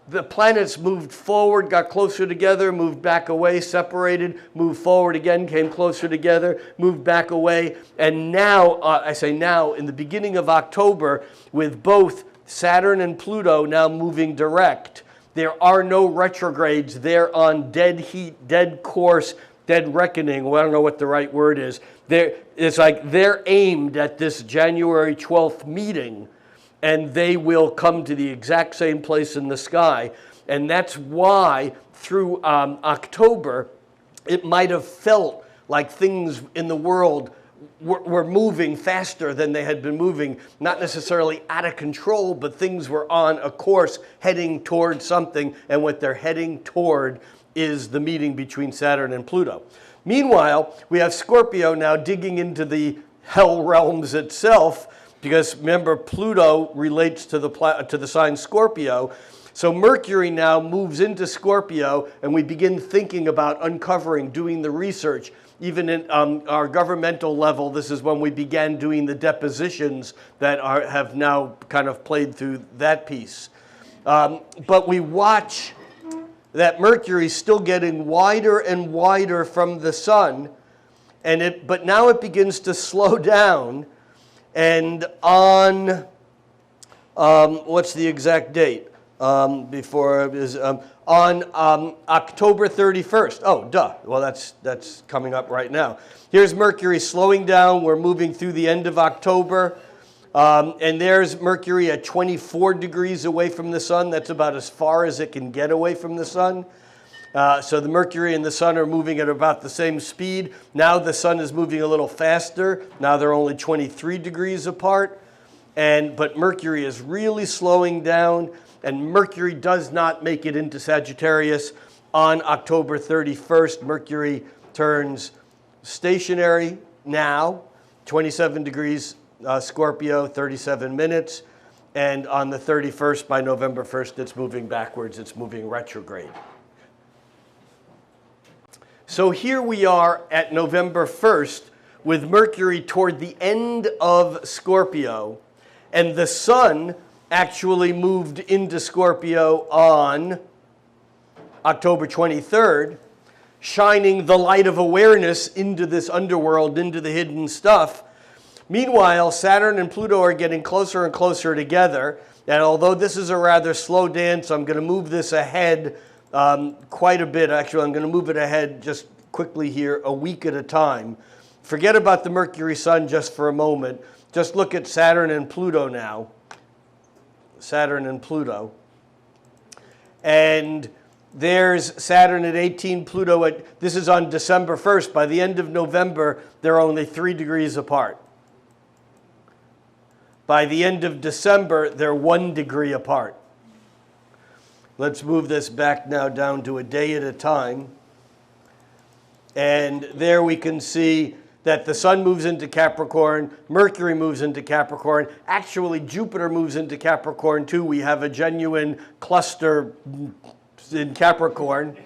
the planets moved forward, got closer together, moved back away, separated, moved forward again, came closer together, moved back away. And now, I say now, in the beginning of October, with both Saturn and Pluto now moving direct, there are no retrogrades. They're on dead heat, dead course, dead reckoning. Well, I don't know what the right word is. It's like they're aimed at this January 12th meeting, and they will come to the exact same place in the sky. And that's why through October, it might have felt like things in the world were moving faster than they had been moving, not necessarily out of control, but things were on a course heading toward something, and what they're heading toward is the meeting between Saturn and Pluto. Meanwhile, we have Scorpio now digging into the hell realms itself, because remember, Pluto relates to the sign Scorpio. So Mercury now moves into Scorpio, and we begin thinking about uncovering, doing the research. Even in our governmental level, this is when we began doing the depositions that have now kind of played through that piece. But we watch that Mercury's still getting wider and wider from the sun, but now it begins to slow down, and on, what's the exact date? On October 31st. Oh, duh. Well, that's coming up right now. Here's Mercury slowing down. We're moving through the end of October. And there's Mercury at 24 degrees away from the sun. That's about as far as it can get away from the sun. So the Mercury and the sun are moving at about the same speed. Now the sun is moving a little faster. Now they're only 23 degrees apart. But Mercury is really slowing down. And Mercury does not make it into Sagittarius on October 31st. Mercury turns stationary now, 27 degrees Scorpio, 37 minutes. And on the 31st, by November 1st, it's moving backwards. It's moving retrograde. So here we are at November 1st with Mercury toward the end of Scorpio. And the sun actually moved into Scorpio on October 23rd, shining the light of awareness into this underworld, into the hidden stuff. Meanwhile, Saturn and Pluto are getting closer and closer together. And although this is a rather slow dance, I'm going to move this ahead quite a bit. Actually, I'm going to move it ahead just quickly here, a week at a time. Forget about the Mercury-Sun just for a moment. Just look at Saturn and Pluto now. Saturn and Pluto. And there's Saturn at 18, Pluto at, this is on December 1st. By the end of November, they're only 3 degrees apart. By the end of December, they're 1 degree apart. Let's move this back now down to a day at a time. And there we can see that the sun moves into Capricorn, Mercury moves into Capricorn. Actually, Jupiter moves into Capricorn too. We have a genuine cluster in Capricorn.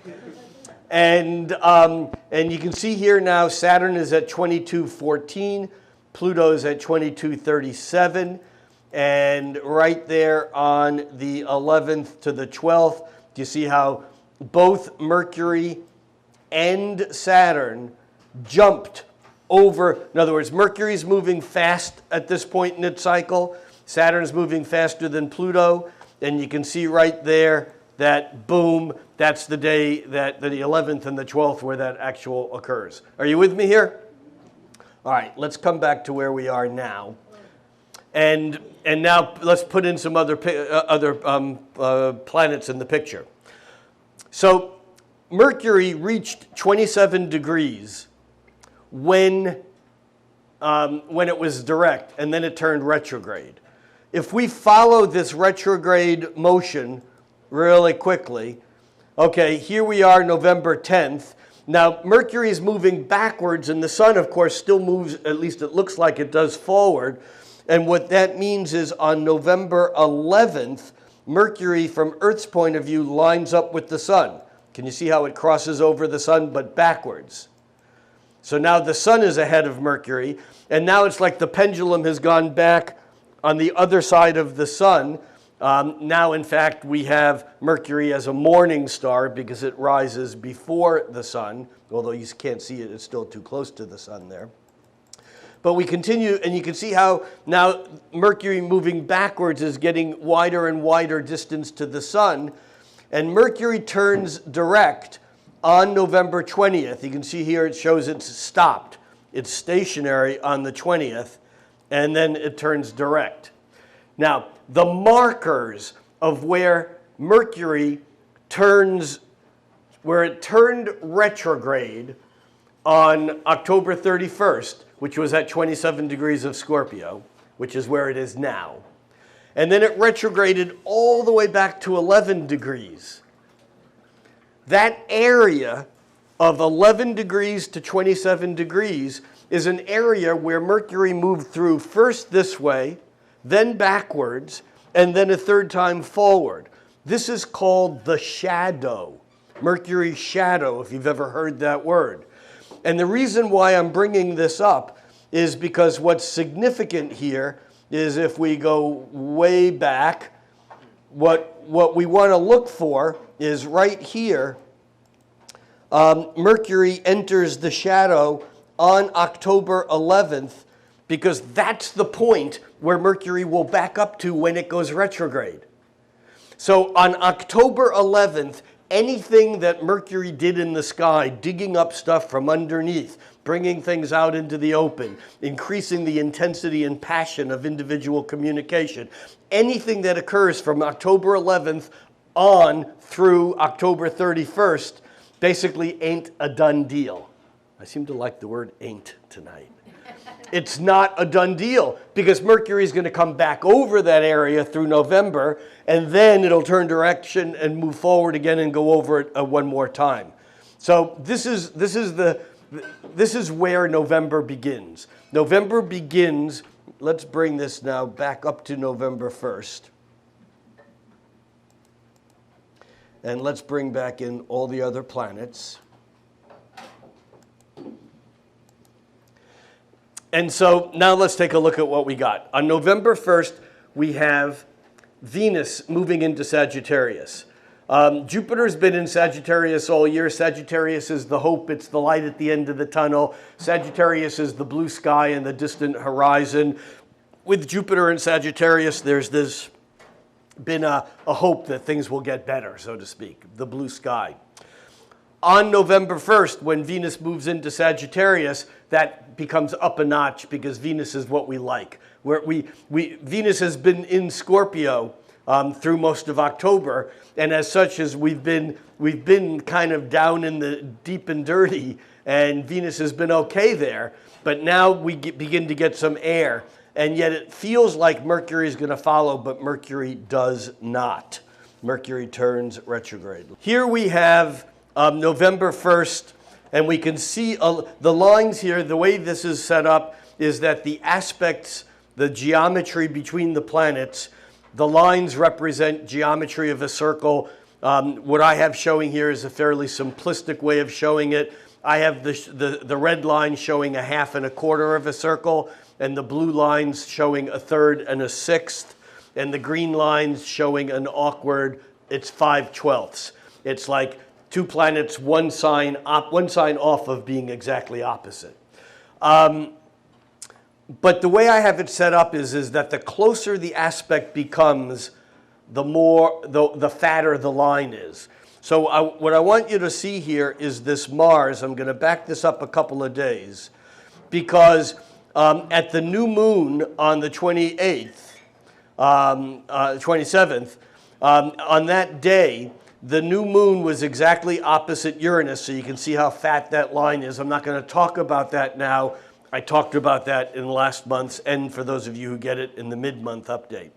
And you can see here now Saturn is at 2214, Pluto is at 2237, and right there on the 11th to the 12th, do you see how both Mercury and Saturn jumped over? In other words, Mercury's moving fast at this point in its cycle. Saturn's moving faster than Pluto. And you can see right there that, boom, that's the day that the 11th and the 12th where that actual occurs. Are you with me here? All right, let's come back to where we are now. And now let's put in some other planets in the picture. So Mercury reached 27 degrees when it was direct, and then it turned retrograde. If we follow this retrograde motion really quickly, okay, here we are November 10th. Now, Mercury is moving backwards, and the sun, of course, still moves, at least it looks like it does, forward. And what that means is on November 11th, Mercury, from Earth's point of view, lines up with the sun. Can you see how it crosses over the sun, but backwards? So now the sun is ahead of Mercury, and now it's like the pendulum has gone back on the other side of the sun. Now, in fact, we have Mercury as a morning star because it rises before the sun, although you can't see it, it's still too close to the sun there. But we continue, and you can see how now Mercury moving backwards is getting wider and wider distance to the sun, and Mercury turns direct on November 20th. You can see here it shows it's stopped. It's stationary on the 20th, and then it turns direct. Now, the markers of where Mercury turns, where it turned retrograde on October 31st, which was at 27 degrees of Scorpio, which is where it is now. And then it retrograded all the way back to 11 degrees. That area of 11 degrees to 27 degrees is an area where Mercury moved through first this way, then backwards, and then a third time forward. This is called the shadow, Mercury's shadow, if you've ever heard that word. And the reason why I'm bringing this up is because what's significant here is if we go way back, what we want to look for is right here. Mercury enters the shadow on October 11th, because that's the point where Mercury will back up to when it goes retrograde. So on October 11th, anything that Mercury did in the sky, digging up stuff from underneath, bringing things out into the open, increasing the intensity and passion of individual communication, anything that occurs from October 11th on through October 31st basically ain't a done deal. I seem to like the word ain't tonight. It's not a done deal, because Mercury is going to come back over that area through November, and then it'll turn direction and move forward again and go over it one more time. So this is where November begins. November begins. Let's bring this now back up to November 1st. And let's bring back in all the other planets. And so now let's take a look at what we got. On November 1st, we have Venus moving into Sagittarius. Jupiter's been in Sagittarius all year. Sagittarius is the hope. It's the light at the end of the tunnel. Sagittarius is the blue sky and the distant horizon. With Jupiter in Sagittarius, there's been a hope that things will get better, so to speak, the blue sky. On November 1st, when Venus moves into Sagittarius, that becomes up a notch, because Venus is what we like. Venus has been in Scorpio through most of October, and as such as we've been kind of down in the deep and dirty, and Venus has been okay there, but now we begin to get some air, and yet it feels like Mercury is going to follow, but Mercury does not. Mercury turns retrograde. Here we have November 1st, and we can see the lines here. The way this is set up is that the aspects, the geometry between the planets, the lines represent geometry of a circle. What I have showing here is a fairly simplistic way of showing it. I have the red line showing a half and a quarter of a circle, and the blue lines showing a third and a sixth, and the green lines showing an awkward, it's 5/12. It's like two planets, one sign off of being exactly opposite. But the way I have it set up is that the closer the aspect becomes, the fatter the line is. So what I want you to see here is this Mars. I'm going to back this up a couple of days, because at the new moon on the 28th, 27th, on that day, the new moon was exactly opposite Uranus, so you can see how fat that line is. I'm not going to talk about that now. I talked about that in last month's, and for those of you who get it, in the mid-month update.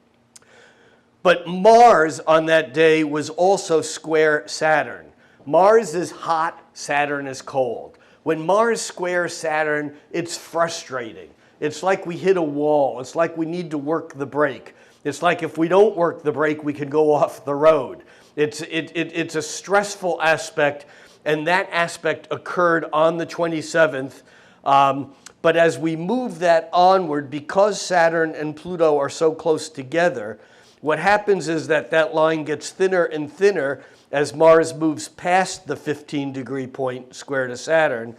But Mars on that day was also square Saturn. Mars is hot, Saturn is cold. When Mars squares Saturn, it's frustrating. It's like we hit a wall. It's like we need to work the brake. It's like if we don't work the brake, we can go off the road. It's a stressful aspect, and that aspect occurred on the 27th. But as we move that onward, because Saturn and Pluto are so close together, what happens is that line gets thinner and thinner as Mars moves past the 15-degree point square to Saturn.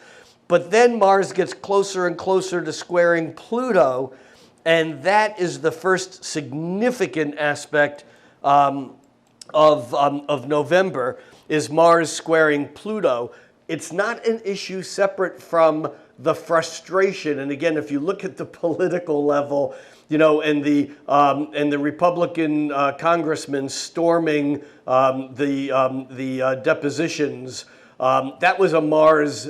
But then Mars gets closer and closer to squaring Pluto, and that is the first significant aspect of November, is Mars squaring Pluto. It's not an issue separate from the frustration. And again, if you look at the political level, you know, and the Republican congressmen storming the depositions, that was a Mars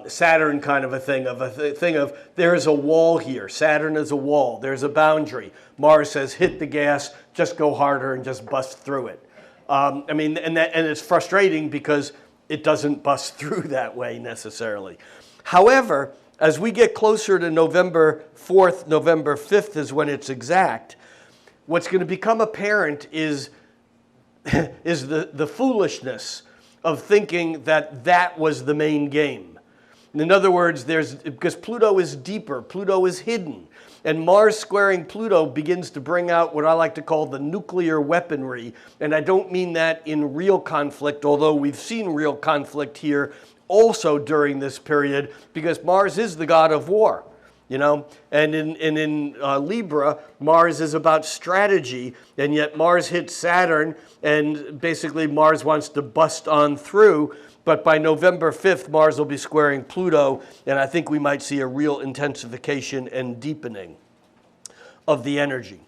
Saturn kind of a thing of there's a wall here. Saturn is a wall. There's a boundary. Mars says hit the gas, just go harder and just bust through it. I mean, and it's frustrating because it doesn't bust through that way necessarily. However, as we get closer to November 4th, November 5th is when it's exact, what's going to become apparent is the foolishness of thinking that was the main game. In other words, because Pluto is deeper, Pluto is hidden. And Mars squaring Pluto begins to bring out what I like to call the nuclear weaponry. And I don't mean that in real conflict, although we've seen real conflict here also during this period, because Mars is the god of war. You know, and in Libra, Mars is about strategy, and yet Mars hits Saturn, and basically Mars wants to bust on through. But by November 5th, Mars will be squaring Pluto, and I think we might see a real intensification and deepening of the energy.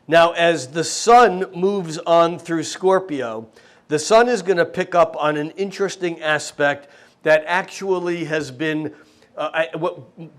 Now, as the Sun moves on through Scorpio, the Sun is going to pick up on an interesting aspect that actually has been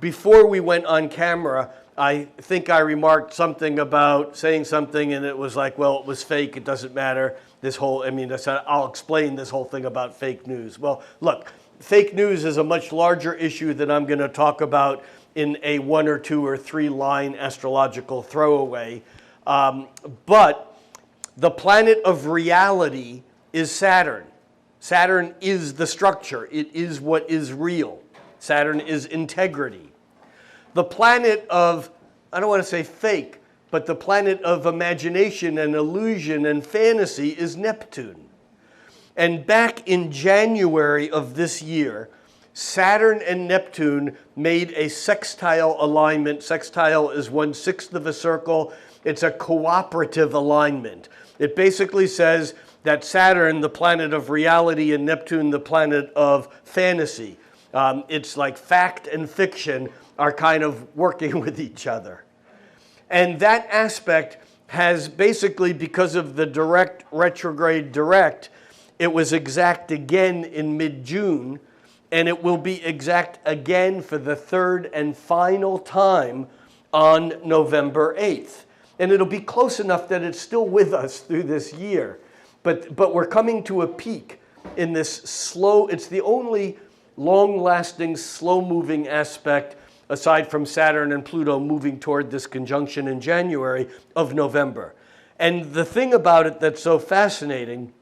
before we went on camera, I think I remarked something about saying something, and it was like, well, it was fake, it doesn't matter. I'll explain this whole thing about fake news. Well, look, fake news is a much larger issue that I'm going to talk about in a 1 or 2 or 3 line astrological throwaway. But the planet of reality is Saturn. Saturn is the structure. It is what is real. Saturn is integrity. The planet of, I don't want to say fake, but the planet of imagination and illusion and fantasy is Neptune. And back in January of this year, Saturn and Neptune made a sextile alignment. Sextile is 1/6 of a circle. It's a cooperative alignment. It basically says that Saturn, the planet of reality, and Neptune, the planet of fantasy. It's like fact and fiction are kind of working with each other. And that aspect has basically, because of the direct retrograde direct, it was exact again in mid-June, and it will be exact again for the 3rd and final time on November 8th. And it'll be close enough that it's still with us through this year. But we're coming to a peak in this slow, it's the only long-lasting, slow-moving aspect, aside from Saturn and Pluto moving toward this conjunction in January of November. And the thing about it that's so fascinating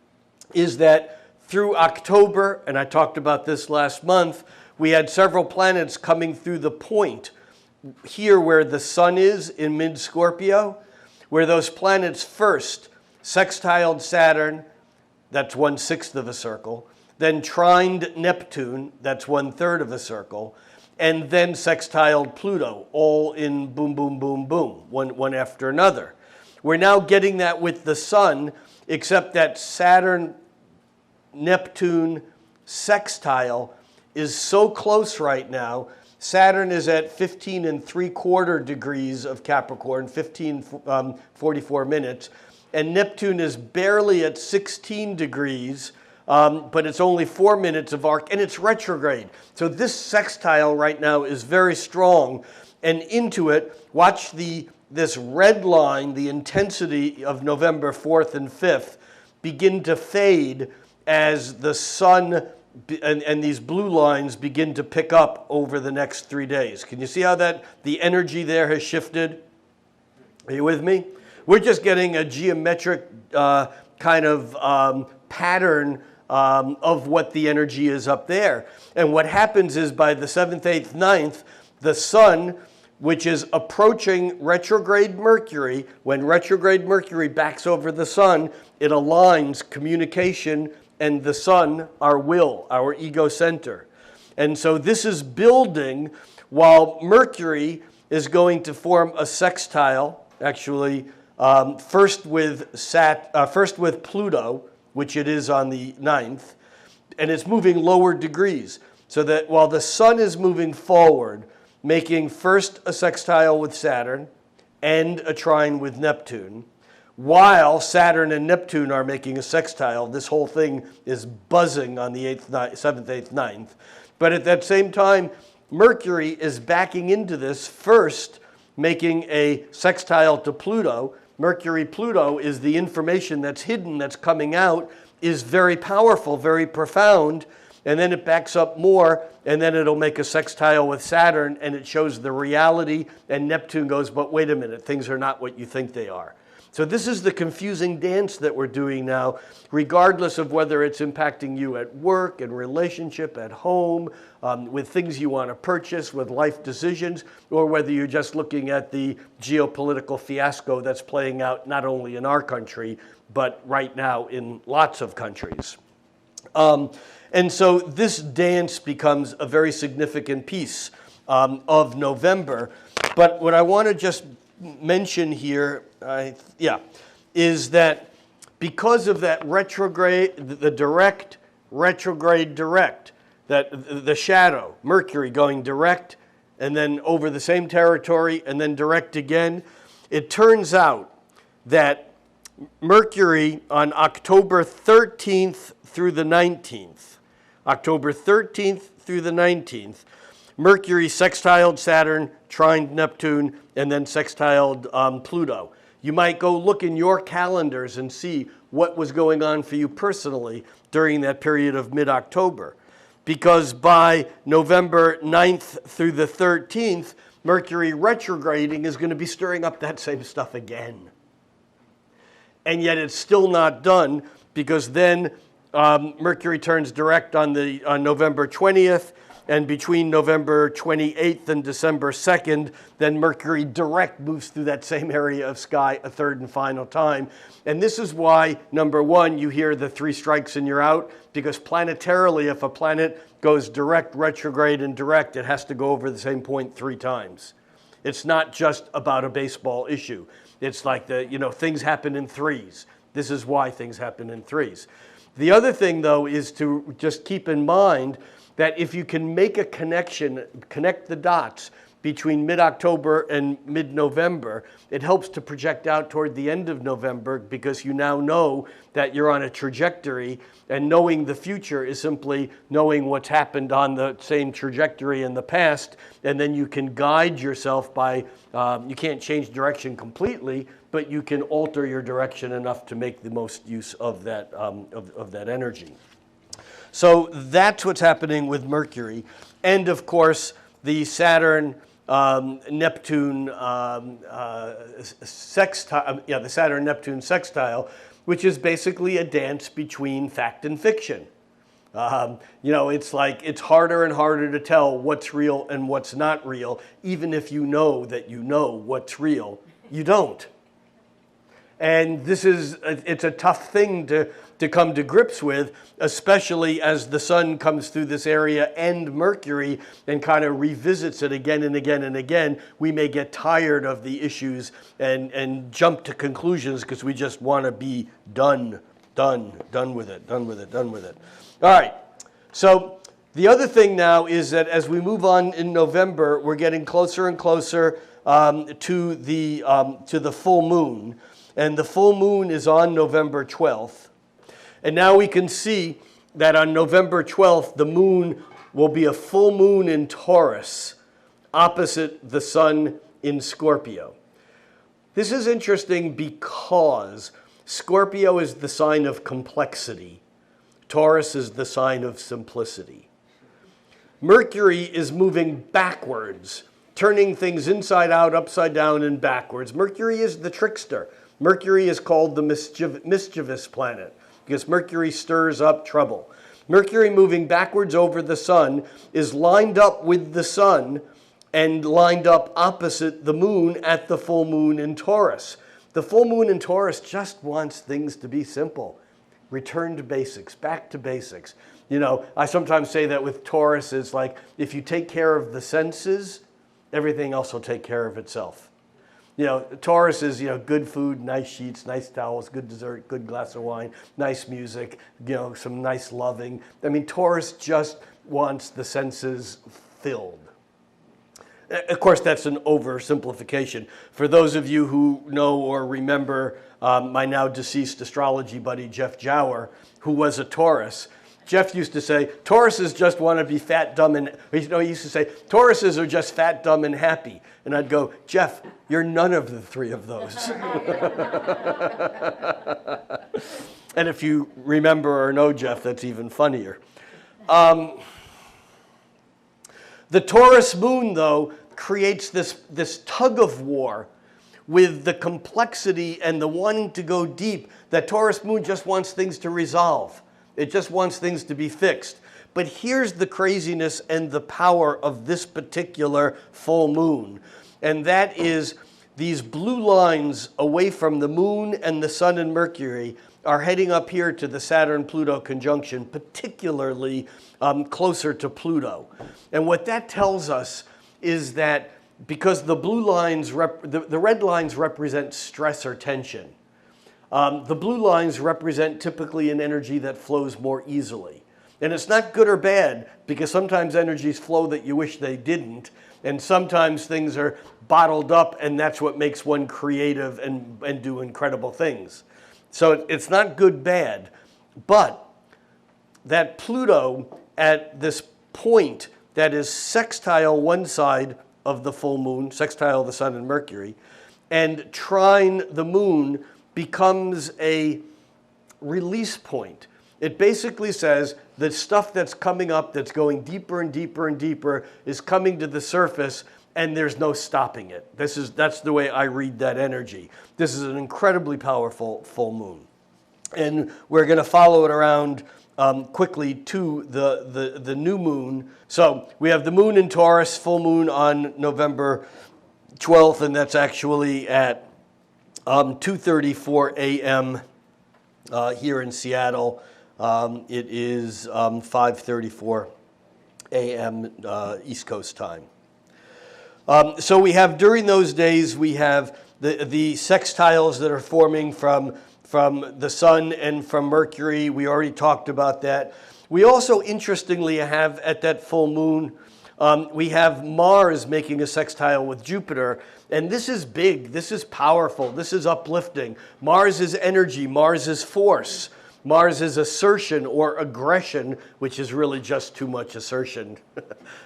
is that through October, and I talked about this last month, we had several planets coming through the point here where the Sun is in mid-Scorpio, where those planets first sextiled Saturn, that's 1/6 of a circle, then trined Neptune, that's 1/3 of a circle, and then sextiled Pluto, all in boom, boom, boom, boom, one after another. We're now getting that with the Sun, except that Saturn, Neptune, sextile is so close right now. Saturn is at 15 3/4 degrees of Capricorn, 15:44 minutes, and Neptune is barely at 16 degrees, but it's only 4 minutes of arc, and it's retrograde. So this sextile right now is very strong, and into it, watch this red line, the intensity of November 4th and 5th, begin to fade as the Sun and these blue lines begin to pick up over the next 3 days. Can you see how the energy there has shifted? Are you with me? We're just getting a geometric kind of pattern of what the energy is up there. And what happens is by the 7th, 8th, 9th, the Sun, which is approaching retrograde Mercury, when retrograde Mercury backs over the Sun, it aligns communication and the Sun, our will, our ego center. And so this is building while Mercury is going to form a sextile, actually, first with Pluto, which it is on the 9th, and it's moving lower degrees. So that while the Sun is moving forward, making first a sextile with Saturn and a trine with Neptune, while Saturn and Neptune are making a sextile, this whole thing is buzzing on the 7th, 8th, 9th. But at that same time, Mercury is backing into this, first making a sextile to Pluto. Mercury-Pluto is the information that's hidden, that's coming out, is very powerful, very profound, and then it backs up more, and then it'll make a sextile with Saturn, and it shows the reality, and Neptune goes, but wait a minute, things are not what you think they are. So this is the confusing dance that we're doing now, regardless of whether it's impacting you at work, in relationship, at home, with things you want to purchase, with life decisions, or whether you're just looking at the geopolitical fiasco that's playing out not only in our country, but right now in lots of countries. And so this dance becomes a very significant piece of November. But what I want to just mention here, is that because of that retrograde, the direct, retrograde, direct, that the shadow, Mercury going direct, and then over the same territory, and then direct again, it turns out that Mercury on October 13th through the 19th, October 13th through the 19th, Mercury sextiled Saturn, trined Neptune, and then sextiled Pluto. You might go look in your calendars and see what was going on for you personally during that period of mid-October. Because by November 9th through the 13th, Mercury retrograding is going to be stirring up that same stuff again. And yet it's still not done, because then Mercury turns direct on November 20th, and between November 28th and December 2nd, then Mercury direct moves through that same area of sky a third and final time. And this is why, number one, you hear the 3 strikes and you're out, because planetarily, if a planet goes direct, retrograde, and direct, it has to go over the same point 3 times. It's not just about a baseball issue. It's like things happen in 3s. This is why things happen in 3s. The other thing, though, is to just keep in mind that if you can make a connection, connect the dots between mid-October and mid-November, it helps to project out toward the end of November, because you now know that you're on a trajectory, and knowing the future is simply knowing what's happened on the same trajectory in the past, and then you can guide yourself by, you can't change direction completely, but you can alter your direction enough to make the most use of that, of that energy. So that's what's happening with Mercury. And of course, the Saturn, Neptune sextile, the Saturn-Neptune sextile, which is basically a dance between fact and fiction. It's like it's harder and harder to tell what's real and what's not real. Even if you know that you know what's real, you don't. And it's a tough thing to come to grips with, especially as the sun comes through this area and Mercury and kind of revisits it again and again and again. We may get tired of the issues and jump to conclusions because we just want to be done with it. All right, so the other thing now is that as we move on in November, we're getting closer and closer to the full moon. And the full moon is on November 12th. And now we can see that on November 12th, the moon will be a full moon in Taurus, opposite the sun in Scorpio. This is interesting because Scorpio is the sign of complexity. Taurus is the sign of simplicity. Mercury is moving backwards, turning things inside out, upside down, and backwards. Mercury is the trickster. Mercury is called the mischievous planet because Mercury stirs up trouble. Mercury moving backwards over the sun is lined up with the sun and lined up opposite the moon at the full moon in Taurus. The full moon in Taurus just wants things to be simple. Return to basics, back to basics. I sometimes say that with Taurus, it's like if you take care of the senses, everything else will take care of itself. Taurus is, good food, nice sheets, nice towels, good dessert, good glass of wine, nice music, some nice loving. I mean, Taurus just wants the senses filled. Of course, that's an oversimplification. For those of you who know or remember my now deceased astrology buddy, Jeff Jower, who was a Taurus, Jeff used to say, Tauruses just want to be fat, dumb, and, he used to say, Tauruses are just fat, dumb, and happy. And I'd go, Jeff, you're none of the 3 of those. And if you remember or know Jeff, that's even funnier. The Taurus moon, though, creates this tug of war with the complexity and the wanting to go deep, that Taurus moon just wants things to resolve. It just wants things to be fixed. But here's the craziness and the power of this particular full moon. And that is these blue lines away from the moon and the sun and Mercury are heading up here to the Saturn-Pluto conjunction, particularly closer to Pluto. And what that tells us is that because the blue lines, the red lines represent stress or tension. The blue lines represent typically an energy that flows more easily. And it's not good or bad, because sometimes energies flow that you wish they didn't, and sometimes things are bottled up, and that's what makes one creative and do incredible things. So it's not good, bad, but that Pluto at this point that is sextile one side of the full moon, sextile the sun and Mercury, and trine the moon becomes a release point. It basically says the stuff that's coming up, that's going deeper and deeper and deeper, is coming to the surface, and there's no stopping it. That's the way I read that energy. This is an incredibly powerful full moon. And we're going to follow it around quickly to the new moon. So we have the moon in Taurus, full moon on November 12th, and that's actually at 2:34 a.m. Here in Seattle. It is 5:34 a.m. East Coast time. So we have, during those days, we have the sextiles that are forming from the sun and from Mercury. We already talked about that. We also, interestingly, have at that full moon, we have Mars making a sextile with Jupiter. And this is big, this is powerful, this is uplifting. Mars is energy, Mars is force. Mars is assertion or aggression, which is really just too much assertion.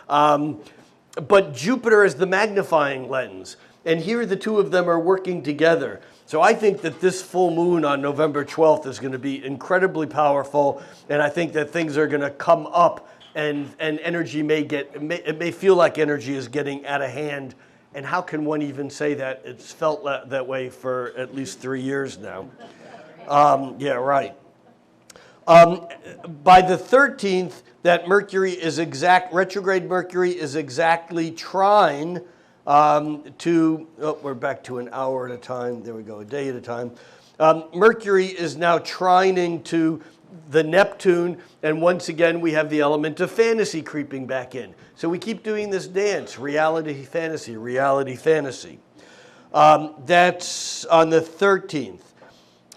But Jupiter is the magnifying lens. And here the two of them are working together. So I think that this full moon on November 12th is going to be incredibly powerful. And I think that things are going to come up, and energy it may feel like energy is getting out of hand. And how can one even say that? It's felt that way for at least 3 years now. Yeah, right. By the 13th, that Mercury is retrograde Mercury is exactly trine we're back to an hour at a time. There we go, a day at a time. Mercury is now trining to the Neptune, and once again we have the element of fantasy creeping back in. So we keep doing this dance, reality, fantasy, reality, fantasy. That's on the 13th.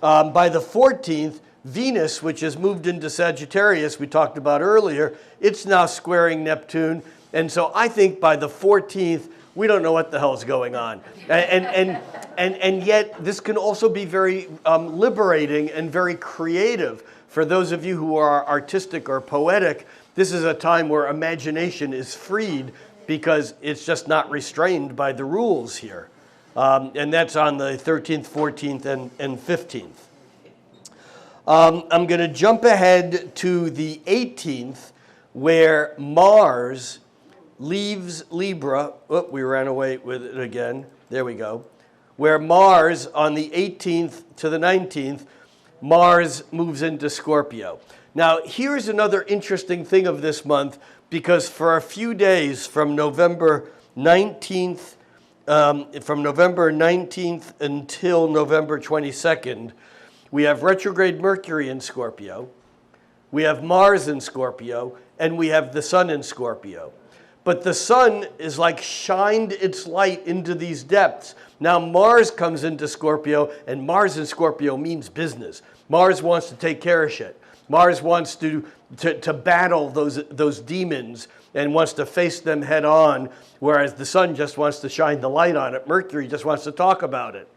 By the 14th, Venus, which has moved into Sagittarius, we talked about earlier, it's now squaring Neptune. And so I think by the 14th, we don't know what the hell's going on. And yet this can also be very liberating and very creative. For those of you who are artistic or poetic, this is a time where imagination is freed because it's just not restrained by the rules here. And that's on the 13th, 14th, and 15th. I'm going to jump ahead to the 18th, where Mars leaves Libra. Oh, we ran away with it again. There we go. Where Mars, on the 18th to the 19th, Mars moves into Scorpio. Now, here's another interesting thing of this month, because for a few days from November 19th, until November 22nd, we have retrograde Mercury in Scorpio, we have Mars in Scorpio, and we have the sun in Scorpio. But the sun is like shined its light into these depths. Now Mars comes into Scorpio, and Mars in Scorpio means business. Mars wants to take care of shit. Mars wants to battle those demons and wants to face them head on, whereas the sun just wants to shine the light on it. Mercury just wants to talk about it.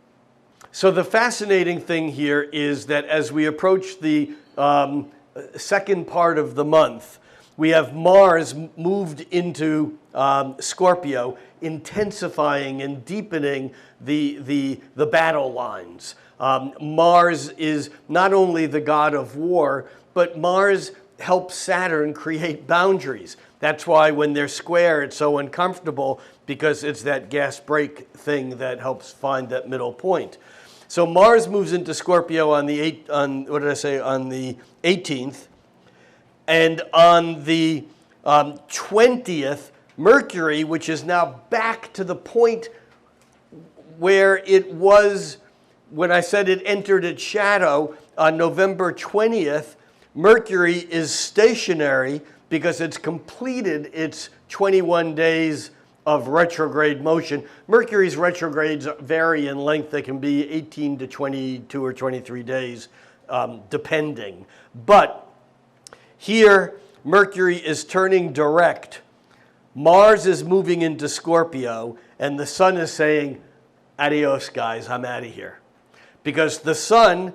So the fascinating thing here is that as we approach the second part of the month, we have Mars moved into Scorpio, intensifying and deepening the battle lines. Mars is not only the god of war, but Mars helps Saturn create boundaries. That's why when they're square, it's so uncomfortable, because it's that gas brake thing that helps find that middle point. So Mars moves into Scorpio on the on the 18th, and on the 20th, Mercury, which is now back to the point where it was when I said it entered its shadow on November 20th, Mercury is stationary because it's completed its 21 days of retrograde motion. Mercury's retrogrades vary in length. They can be 18 to 22 or 23 days, depending. But here, Mercury is turning direct. Mars is moving into Scorpio, and the sun is saying, adios, guys, I'm out of here. Because the sun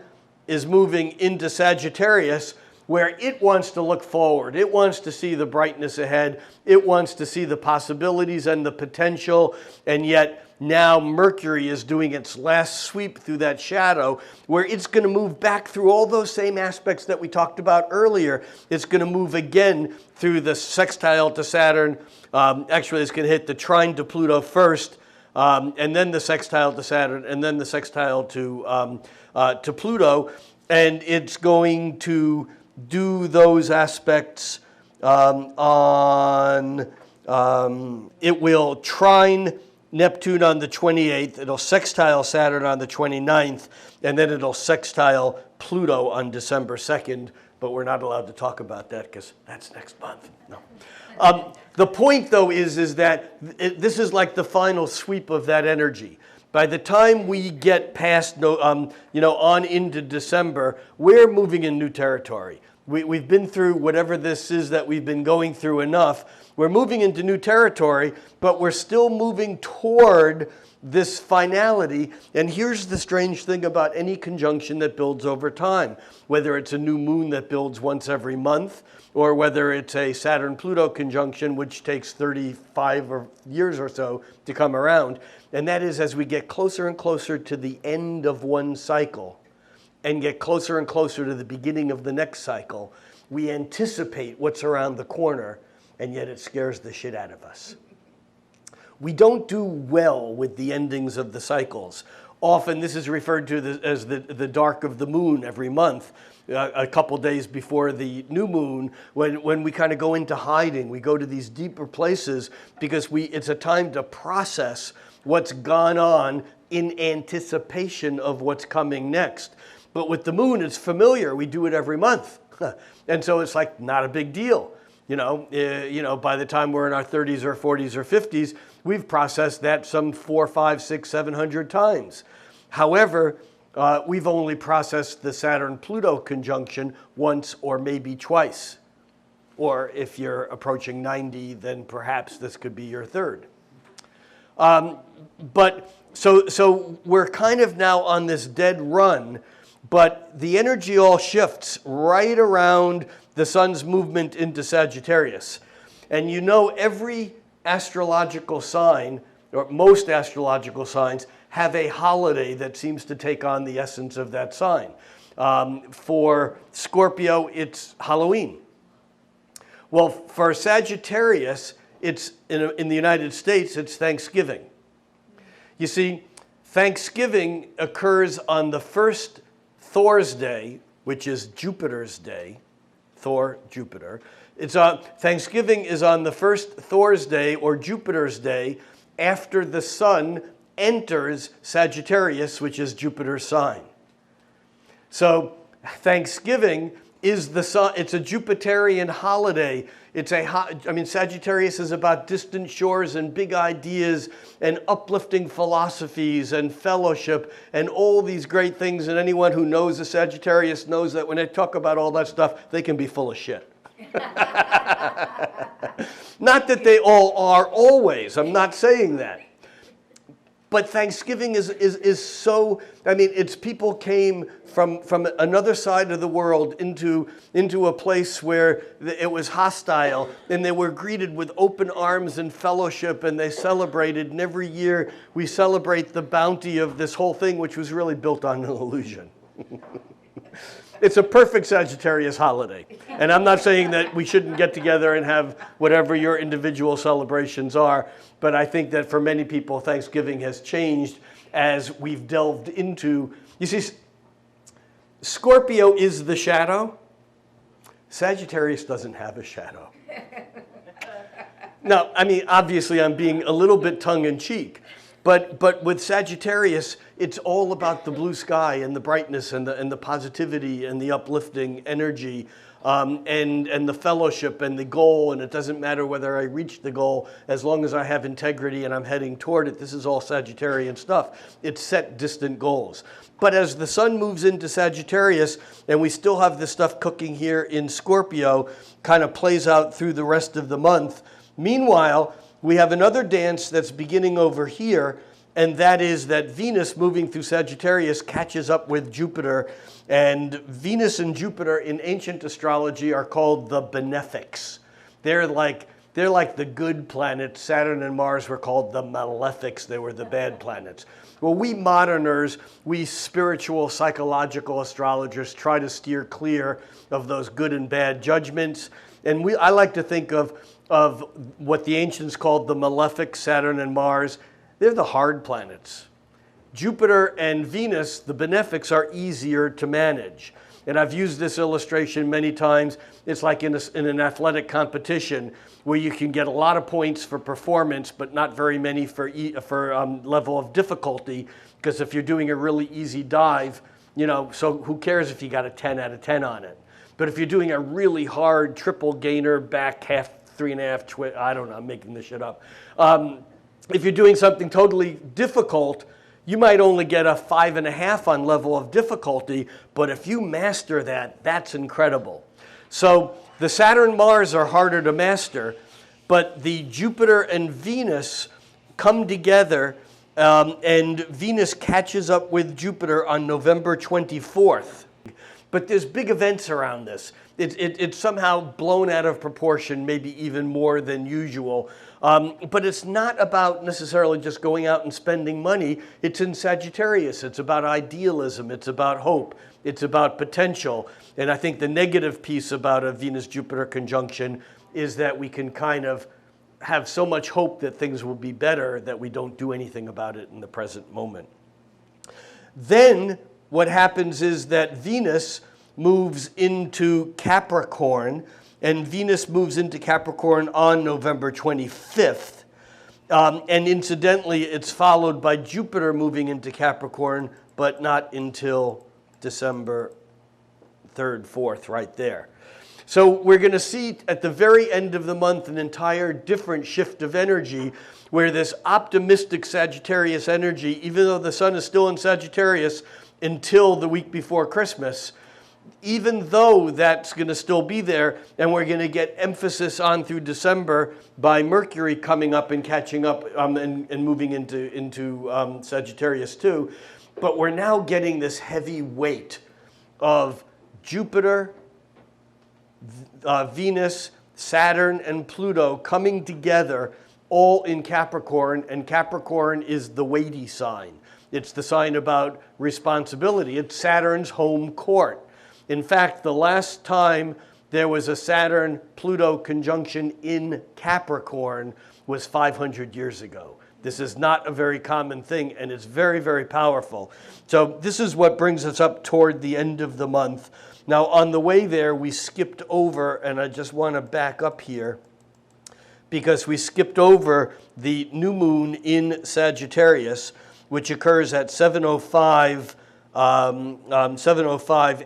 is moving into Sagittarius, where it wants to look forward. It wants to see the brightness ahead. It wants to see the possibilities and the potential. And yet now Mercury is doing its last sweep through that shadow, where it's going to move back through all those same aspects that we talked about earlier. It's going to move again through the sextile to Saturn. Actually, it's going to hit the trine to Pluto first, and then the sextile to Saturn, and then the sextile to Pluto. And it's going to do those aspects it will trine Neptune on the 28th, it'll sextile Saturn on the 29th, and then it'll sextile Pluto on December 2nd, but we're not allowed to talk about that because that's next month. No. The point, though, is that this is like the final sweep of that energy. By the time we get past, on into December, we're moving in new territory. We've been through whatever this is that we've been going through enough. We're moving into new territory, but we're still moving toward this finality. And here's the strange thing about any conjunction that builds over time, whether it's a new moon that builds once every month, or whether it's a Saturn-Pluto conjunction, which takes 35 years or so to come around. And that is, as we get closer and closer to the end of one cycle and get closer and closer to the beginning of the next cycle, we anticipate what's around the corner, and yet it scares the shit out of us. We don't do well with the endings of the cycles. Often this is referred to as the dark of the moon every month, a couple days before the new moon, when we kind of go into hiding. We go to these deeper places because it's a time to process what's gone on in anticipation of what's coming next. But with the moon, it's familiar. We do it every month. And so it's like not a big deal. By the time we're in our 30s or 40s or 50s, we've processed that some 4, 5, 6, 700 times. However, we've only processed the Saturn-Pluto conjunction once or maybe twice. Or if you're approaching 90, then perhaps this could be your third. So we're kind of now on this dead run, but the energy all shifts right around the sun's movement into Sagittarius. And every astrological sign, or most astrological signs, have a holiday that seems to take on the essence of that sign. For Scorpio, it's Halloween. Well, for Sagittarius, it's in the United States, it's Thanksgiving. You see, Thanksgiving occurs on the first Thor's Day, which is Jupiter's day. Thor, Jupiter. Thanksgiving is on the first Thor's Day or Jupiter's day after the sun enters Sagittarius, which is Jupiter's sign. So Thanksgiving is it's a Jupiterian holiday. Sagittarius is about distant shores and big ideas and uplifting philosophies and fellowship and all these great things. And anyone who knows a Sagittarius knows that when they talk about all that stuff, they can be full of shit. Not that they all are always. I'm not saying that. But Thanksgiving is so, it's people came from another side of the world into a place where it was hostile, and they were greeted with open arms and fellowship, and they celebrated. And every year we celebrate the bounty of this whole thing, which was really built on an illusion. it's a perfect Sagittarius holiday. And I'm not saying that we shouldn't get together and have whatever your individual celebrations are, but I think that for many people, Thanksgiving has changed as we've delved into, you see, Scorpio is the shadow. Sagittarius doesn't have a shadow. Now, I mean, obviously I'm being a little bit tongue-in-cheek, but with Sagittarius, it's all about the blue sky and the brightness and the positivity and the uplifting energy and the fellowship and the goal, and it doesn't matter whether I reach the goal as long as I have integrity and I'm heading toward it. This is all Sagittarian stuff. It's set distant goals. But as the sun moves into Sagittarius, and we still have this stuff cooking here in Scorpio, kind of plays out through the rest of the month. Meanwhile, we have another dance that's beginning over here, and that is that Venus moving through Sagittarius catches up with Jupiter. And Venus and Jupiter in ancient astrology are called the benefics. They're like the good planets. Saturn and Mars were called the malefics. They were the bad planets. Well, we moderners, we spiritual, psychological astrologers try to steer clear of those good and bad judgments. And I like to think of what the ancients called the malefics, Saturn and Mars. They're the hard planets. Jupiter and Venus, the benefics, are easier to manage. And I've used this illustration many times. It's like in an athletic competition where you can get a lot of points for performance, but not very many for level of difficulty. Because if you're doing a really easy dive, so who cares if you got a 10 out of 10 on it? But if you're doing a really hard triple gainer, back half, 3.5, I don't know, I'm making this shit up. If you're doing something totally difficult, you might only get a 5.5 on level of difficulty, but if you master that, that's incredible. So the Saturn-Mars are harder to master, but the Jupiter and Venus come together, and Venus catches up with Jupiter on November 24th. But there's big events around this. It's somehow blown out of proportion, maybe even more than usual. But it's not about necessarily just going out and spending money. It's in Sagittarius. It's about idealism. It's about hope. It's about potential. And I think the negative piece about a Venus-Jupiter conjunction is that we can kind of have so much hope that things will be better that we don't do anything about it in the present moment. Then what happens is that Venus moves into Capricorn, and Venus moves into Capricorn on November 25th. And incidentally, it's followed by Jupiter moving into Capricorn, but not until December 3rd, 4th, right there. So we're going to see at the very end of the month an entire different shift of energy where this optimistic Sagittarius energy, even though the sun is still in Sagittarius until the week before Christmas, even though that's going to still be there, and we're going to get emphasis on through December by Mercury coming up and catching up and moving into Sagittarius too, but we're now getting this heavy weight of Jupiter, Venus, Saturn, and Pluto coming together all in Capricorn, and Capricorn is the weighty sign. It's the sign about responsibility. It's Saturn's home court. In fact, the last time there was a Saturn-Pluto conjunction in Capricorn was 500 years ago. This is not a very common thing, and it's very, very powerful. So this is what brings us up toward the end of the month. Now, on the way there, we skipped over, and I just want to back up here, because we skipped over the new moon in Sagittarius, which occurs at 7:05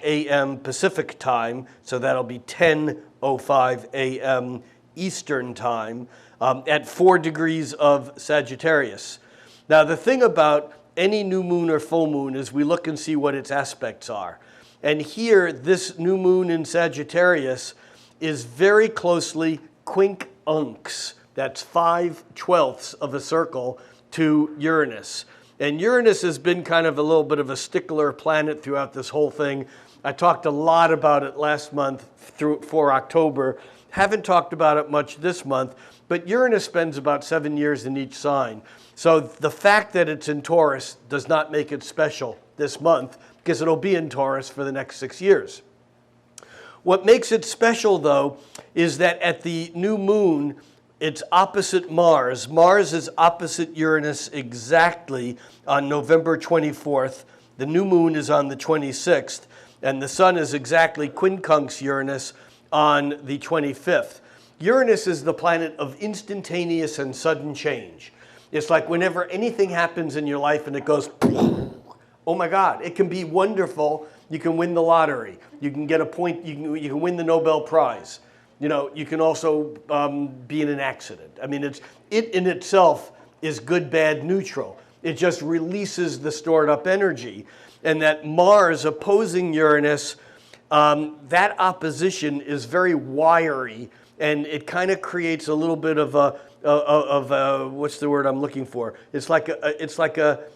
a.m. Pacific time, so that'll be 10:05 a.m. Eastern time, at 4 degrees of Sagittarius. Now, the thing about any new moon or full moon is we look and see what its aspects are. And here, this new moon in Sagittarius is very closely quincunx. That's 5/12 of a circle to Uranus. And Uranus has been kind of a little bit of a stickler planet throughout this whole thing. I talked a lot about it last month for October. Haven't talked about it much this month, but Uranus spends about 7 years in each sign. So the fact that it's in Taurus does not make it special this month. because it'll be in Taurus for the next 6 years. What makes it special, though, is that at the new moon, it's opposite Mars. Mars is opposite Uranus exactly on November 24th. The new moon is on the 26th, and the sun is exactly quincunx Uranus on the 25th. Uranus is the planet of instantaneous and sudden change. It's like whenever anything happens in your life and it goes, oh my God, it can be wonderful. You can win the lottery. You can get a point. You can win the Nobel Prize. You know, you can also be in an accident. I mean, it in itself is good, bad, neutral. It just releases the stored up energy. And that Mars opposing Uranus, that opposition is very wiry, and it kind of creates a little bit of a what's the word I'm looking for? It's like a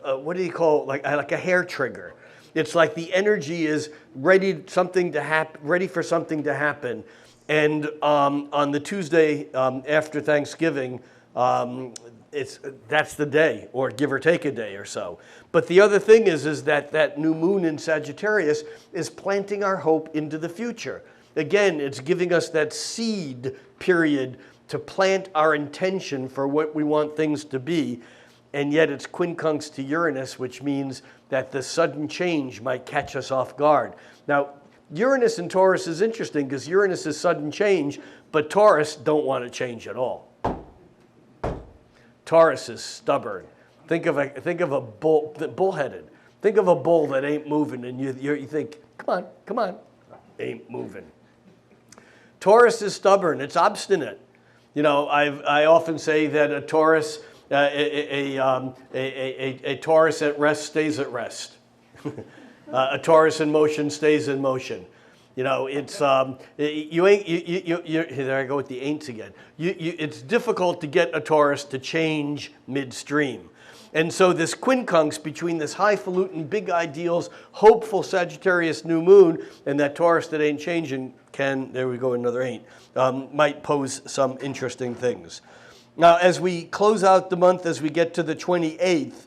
what do you call it? Like a hair trigger. It's like the energy is ready for something to happen. And on the Tuesday after Thanksgiving, that's the day, or give or take a day or so. But the other thing is that new moon in Sagittarius is planting our hope into the future. Again, it's giving us that seed period to plant our intention for what we want things to be. And yet it's quincunx to Uranus, which means that the sudden change might catch us off guard. Now, Uranus and Taurus is interesting because Uranus is sudden change, but Taurus don't want to change at all. Taurus is stubborn. Think of a bull, bullheaded. Think of a bull that ain't moving, and you think, come on, ain't moving. Taurus is stubborn. It's obstinate. You know, I often say that a Taurus, a Taurus at rest stays at rest. A Taurus in motion stays in motion. You know, it's there I go with the ain'ts again. It's difficult to get a Taurus to change midstream. And so this quincunx between this highfalutin, big ideals, hopeful Sagittarius new moon and that Taurus that ain't changing there we go, another ain't, might pose some interesting things. Now, as we close out the month, as we get to the 28th,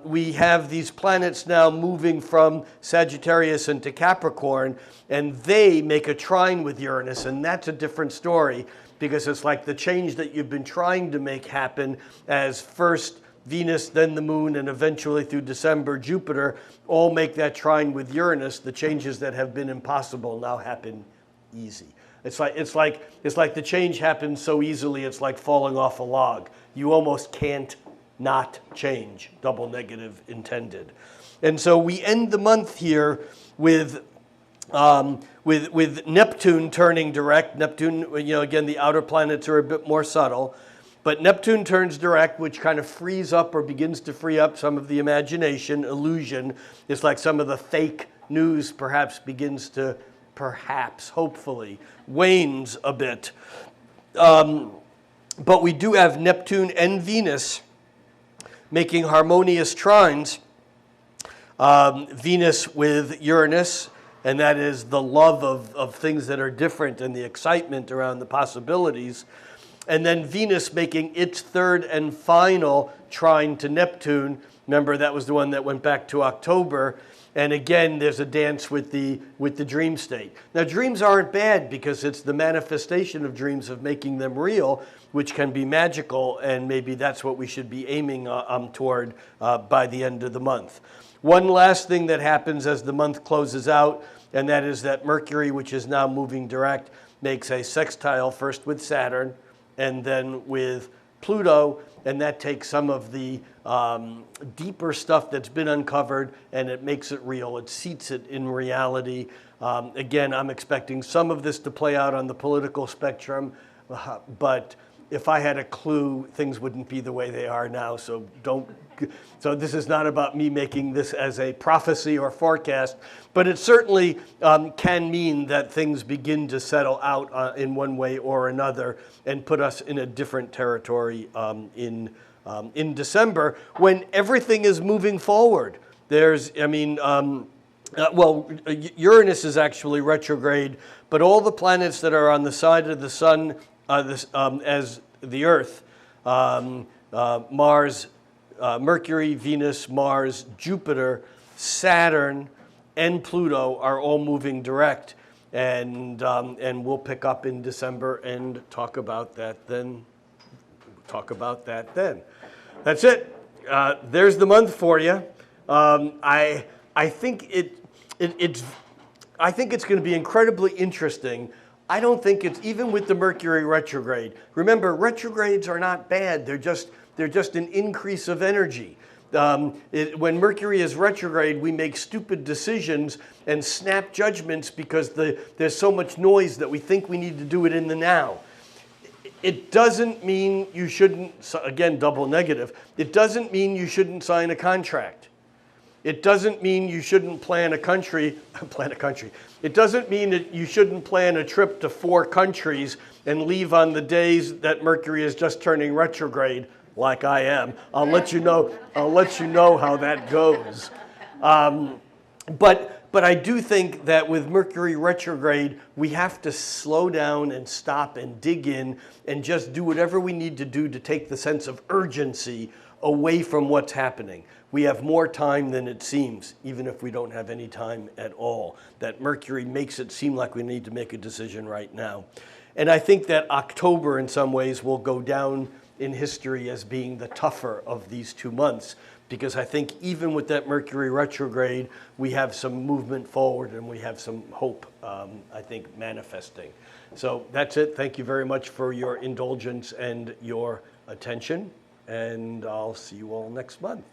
we have these planets now moving from Sagittarius into Capricorn, and they make a trine with Uranus, and that's a different story because it's like the change that you've been trying to make happen as first Venus, then the moon, and eventually through December, Jupiter, all make that trine with Uranus. The changes that have been impossible now happen easy. It's like the change happens so easily, it's like falling off a log. You almost can't not change, double negative intended. And so we end the month here with Neptune turning direct. Neptune, you know, again, the outer planets are a bit more subtle. But Neptune turns direct, which kind of frees up or begins to free up some of the imagination, illusion. It's like some of the fake news perhaps begins to, hopefully, wanes a bit. But we do have Neptune and Venus making harmonious trines. Venus with Uranus, and that is the love of things that are different and the excitement around the possibilities. And then Venus making its third and final trine to Neptune. Remember, that was the one that went back to October. And again, there's a dance with the dream state. Now, dreams aren't bad because it's the manifestation of dreams of making them real, which can be magical, and maybe that's what we should be aiming toward by the end of the month. One last thing that happens as the month closes out, and that is that Mercury, which is now moving direct, makes a sextile first with Saturn, and then with Pluto, and that takes some of the deeper stuff that's been uncovered and it makes it real. It seats it in reality. Again, I'm expecting some of this to play out on the political spectrum, but if I had a clue, things wouldn't be the way they are now. So this is not about me making this as a prophecy or forecast, but it certainly can mean that things begin to settle out in one way or another and put us in a different territory in December when everything is moving forward. Uranus is actually retrograde, but all the planets that are on the side of the sun as the Earth, Mars, Mercury, Venus, Mars, Jupiter, Saturn, and Pluto are all moving direct. And we'll pick up in December and talk about that then. That's it. There's the month for you. I think I think it's going to be incredibly interesting. I don't think it's even with the Mercury retrograde. Remember, retrogrades are not bad. They're just an increase of energy. When Mercury is retrograde, we make stupid decisions and snap judgments because there's so much noise that we think we need to do it in the now. It doesn't mean you shouldn't, again, double negative, it doesn't mean you shouldn't sign a contract. It doesn't mean you shouldn't plan a country. It doesn't mean that you shouldn't plan a trip to 4 countries and leave on the days that Mercury is just turning retrograde, like I am. I'll let you know how that goes. But I do think that with Mercury retrograde, we have to slow down and stop and dig in and just do whatever we need to do to take the sense of urgency away from what's happening. We have more time than it seems, even if we don't have any time at all. That Mercury makes it seem like we need to make a decision right now. And I think that October, in some ways, will go down in history as being the tougher of these 2 months, because I think even with that Mercury retrograde, we have some movement forward and we have some hope, I think, manifesting. So that's it. Thank you very much for your indulgence and your attention, and I'll see you all next month.